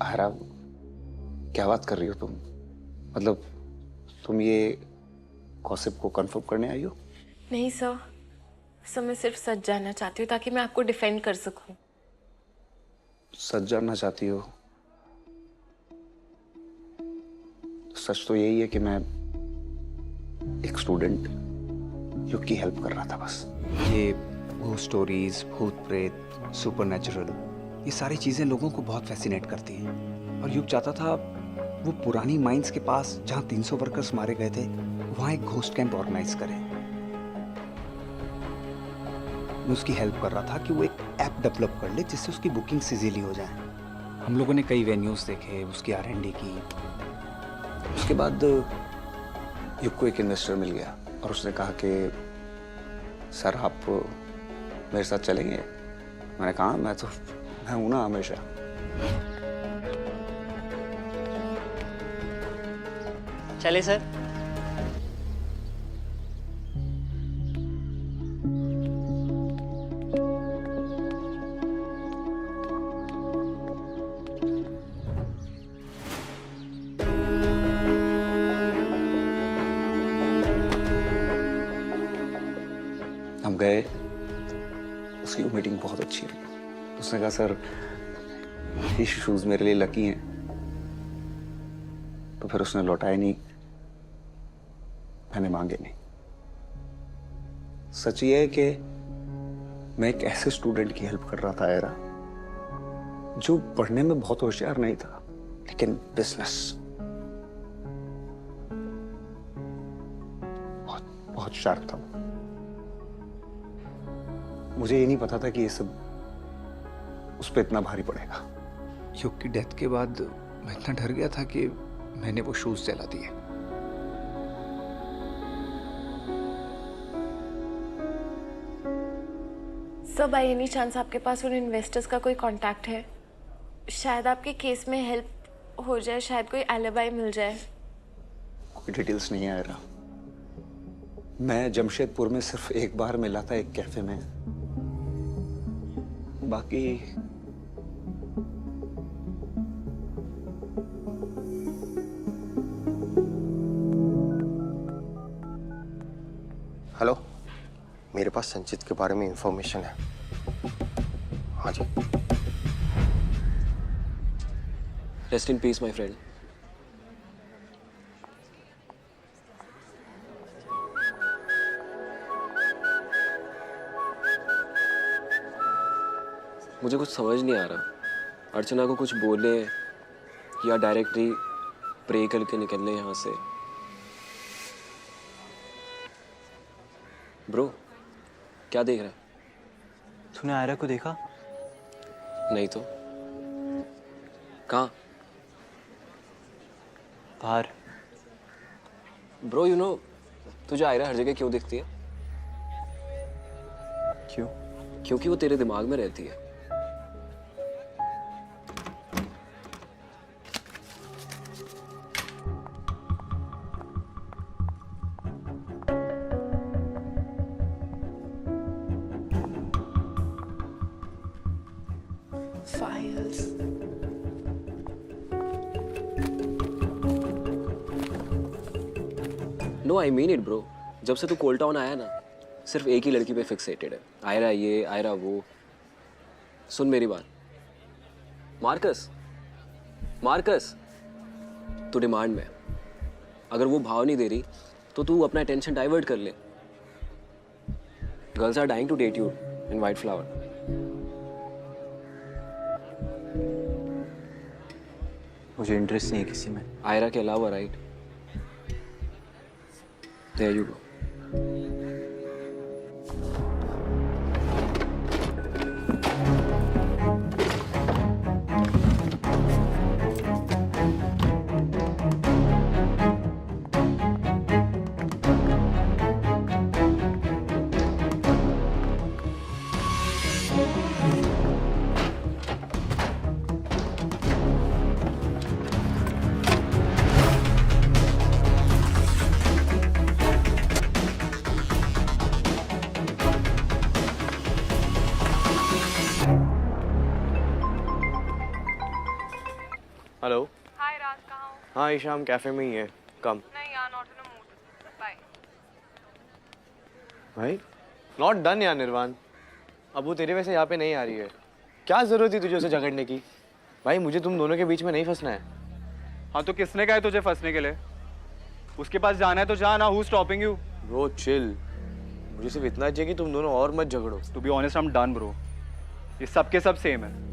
[SPEAKER 10] आयरा, क्या बात कर रही हो तुम? मतलब तुम ये गॉसिप को कंफर्म करने आई हो?
[SPEAKER 1] नहीं सर, मैं सिर्फ सच जानना चाहती हूँ ताकि मैं आपको डिफेंड कर सकूं।
[SPEAKER 10] सच जानना चाहती हो? सच तो यही है कि मैं एक स्टूडेंट युग की हेल्प कर रहा था बस।
[SPEAKER 16] ये वो स्टोरीज, भूत प्रेत, सुपरनैचुरल, ये सारी चीजें लोगों को बहुत फैसिनेट करती हैं। और युग चाहता था वो पुरानी माइंस के पास जहाँ 300 वर्कर्स मारे गए थे वहाँ एक घोस्ट कैंप ऑर्गेनाइज करे। मैं उसकी हेल्प कर रहा था कि वो एक ऐप डेवलप कर ले जिससे उसकी बुकिंग्स इजीली हो जाए। हम लोगों ने कई वेन्यूज देखे, उसकी R&D की।
[SPEAKER 10] उसके बाद युग को एक इन्वेस्टर मिल गया और उसने कहा कि सर आप मेरे साथ चलेंगे? मैंने कहा मैं हूं ना हमेशा।
[SPEAKER 3] चले सर।
[SPEAKER 10] हम गए, उसकी मीटिंग बहुत अच्छी रही। उसने कहा सर ये शूज मेरे लिए लकी हैं, तो फिर उसने लौटाए नहीं, मैंने मांगे नहीं। सच ये है कि मैं एक ऐसे स्टूडेंट की हेल्प कर रहा था आयरा, जो पढ़ने में बहुत होशियार नहीं था लेकिन बिजनेस बहुत बहुत शार्प था। मुझे ये नहीं पता था कि ये सब उस पर इतना भारी पड़ेगा।
[SPEAKER 16] युग की डेथ के बाद मैं इतना डर गया था कि मैंने वो शूज जला दिए।
[SPEAKER 1] सर, बाय एनी चांस आपके पास उन इन्वेस्टर्स का कोई कांटेक्ट है? शायद आपके केस में हेल्प हो जाए, शायद कोई एलिबाई मिल जाए।
[SPEAKER 10] कोई डिटेल्स नहीं आ रहा। मैं जमशेदपुर में सिर्फ एक बार मिला था एक कैफे में, बाकी
[SPEAKER 15] हेलो, मेरे पास संचित के बारे में इंफॉर्मेशन है। हाँ जी।
[SPEAKER 19] Rest in peace my friend. मुझे कुछ समझ नहीं आ रहा। अर्चना को कुछ बोले या डायरेक्टली प्रे करके निकलने यहाँ से। ब्रो, क्या देख रहा है?
[SPEAKER 20] तूने आयरा को देखा?
[SPEAKER 19] नहीं तो। कहाँ?
[SPEAKER 20] बाहर।
[SPEAKER 19] ब्रो, यू नो तुझे आयरा हर जगह क्यों दिखती है?
[SPEAKER 20] क्यों?
[SPEAKER 19] क्योंकि वो तेरे दिमाग में रहती है।
[SPEAKER 1] Files.
[SPEAKER 19] No, I mean it bro. जब से तू कोल टाउन आया ना, सिर्फ एक ही लड़की पे फिक्सेटेड है। आयरा ये, आयरा वो। सुन मेरी बात, मार्कस, मार्कस, तू डिमांड में। अगर वो भाव नहीं दे रही तो तू अपना अटेंशन डाइवर्ट कर ले। Girls are dying to date you in white flower.
[SPEAKER 20] मुझे इंटरेस्ट नहीं है किसी में।
[SPEAKER 19] आयरा के अलावा, right? There you go.
[SPEAKER 11] Hello.
[SPEAKER 7] Hi Raj, कहाँ हो?
[SPEAKER 11] हाँ ईशा, हम कैफे में ही है, कम।
[SPEAKER 7] नहीं यार, not in a mood, bye.
[SPEAKER 11] भाई नॉट डन यार निर्वाण, अब वो तेरे वैसे यहाँ पे नहीं आ रही है। क्या जरूरत थी तुझे उसे झगड़ने की? भाई मुझे तुम दोनों के बीच में नहीं फंसना है।
[SPEAKER 20] हाँ तो किसने कहा है तुझे फंसने के लिए? उसके पास जाना है तो जा ना, who stopping you?
[SPEAKER 11] Bro chill, मुझे सिर्फ इतना चाहिए कि तुम दोनों और मत झगड़ो।
[SPEAKER 20] To be honest I am done bro, ये सब के सब सेम है।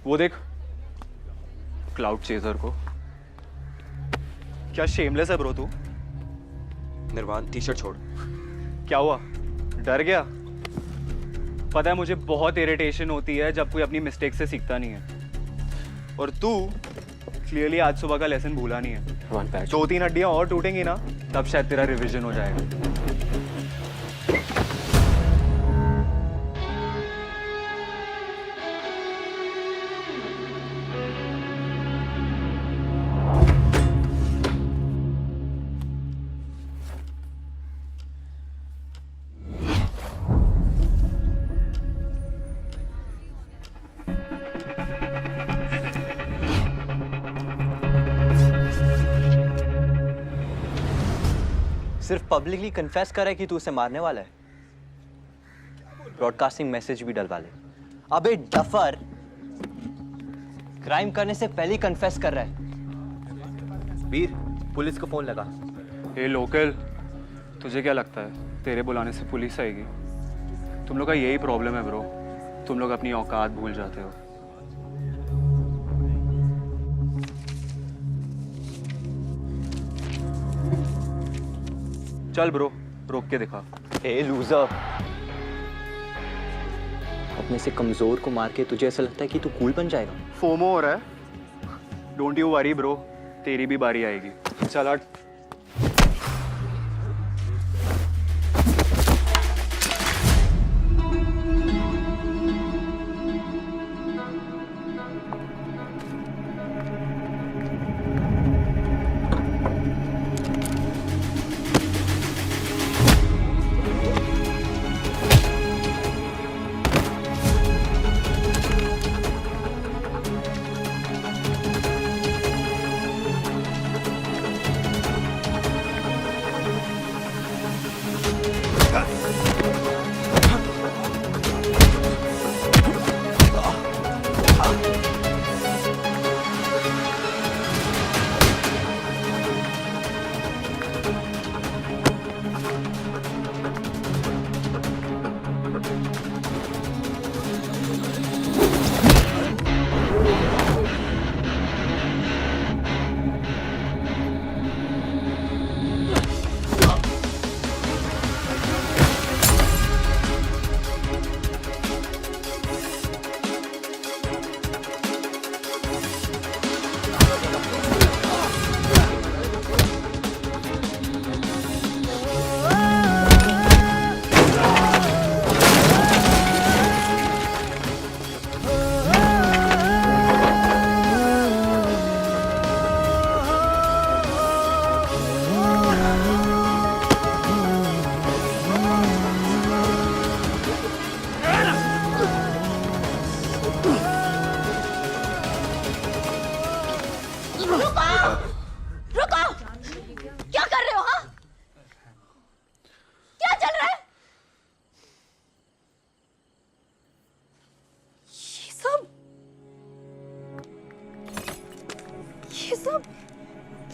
[SPEAKER 20] वो देख क्लाउड चेजर को, क्या शेमलेस है ब्रो तू।
[SPEAKER 4] निर्वाण टी शर्ट छोड़।
[SPEAKER 20] क्या हुआ, डर गया? पता है मुझे बहुत इरिटेशन होती है जब कोई अपनी मिस्टेक से सीखता नहीं है, और तू क्लियरली आज सुबह का लेसन भूला नहीं है। 2-3 हड्डियां और टूटेंगी ना, तब शायद तेरा रिवीजन हो जाएगा।
[SPEAKER 12] सिर्फ पब्लिकली कन्फेस करा है कि तू उसे मारने वाला है, ब्रॉडकास्टिंग मैसेज भी डलवा ले। अबे डफर, क्राइम करने से पहले ही कन्फेस कर रहा है। वीर, पुलिस को फोन लगा।
[SPEAKER 20] हे लोकल, तुझे क्या लगता है तेरे बुलाने से पुलिस आएगी? तुम लोग का यही प्रॉब्लम है ब्रो, तुम लोग अपनी औकात भूल जाते हो। चल ब्रो, रोक के दिखा।
[SPEAKER 12] ए लूजर, अपने से कमजोर को मार के तुझे ऐसा लगता है कि तू कूल बन जाएगा?
[SPEAKER 20] फोमो हो रहा है? डोंट यू वरी ब्रो, तेरी भी बारी आएगी। चल हट।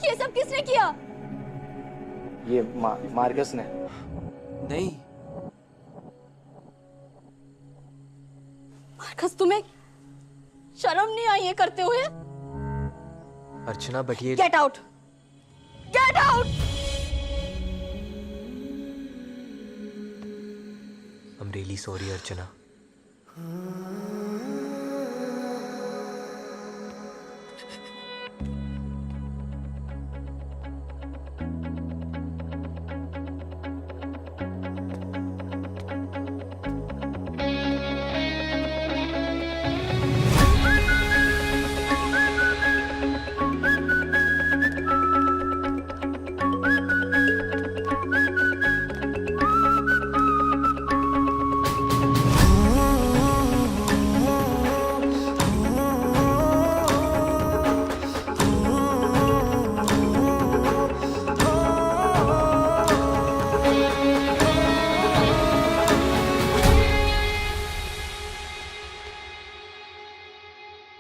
[SPEAKER 9] ये सब किसने किया?
[SPEAKER 12] ये मार्कस ने।
[SPEAKER 19] नहीं
[SPEAKER 9] मार्कस, तुम्हें शर्म नहीं आई ये करते हुए?
[SPEAKER 4] अर्चना बट ये
[SPEAKER 9] get out, get out.
[SPEAKER 4] I'm really sorry, Archana.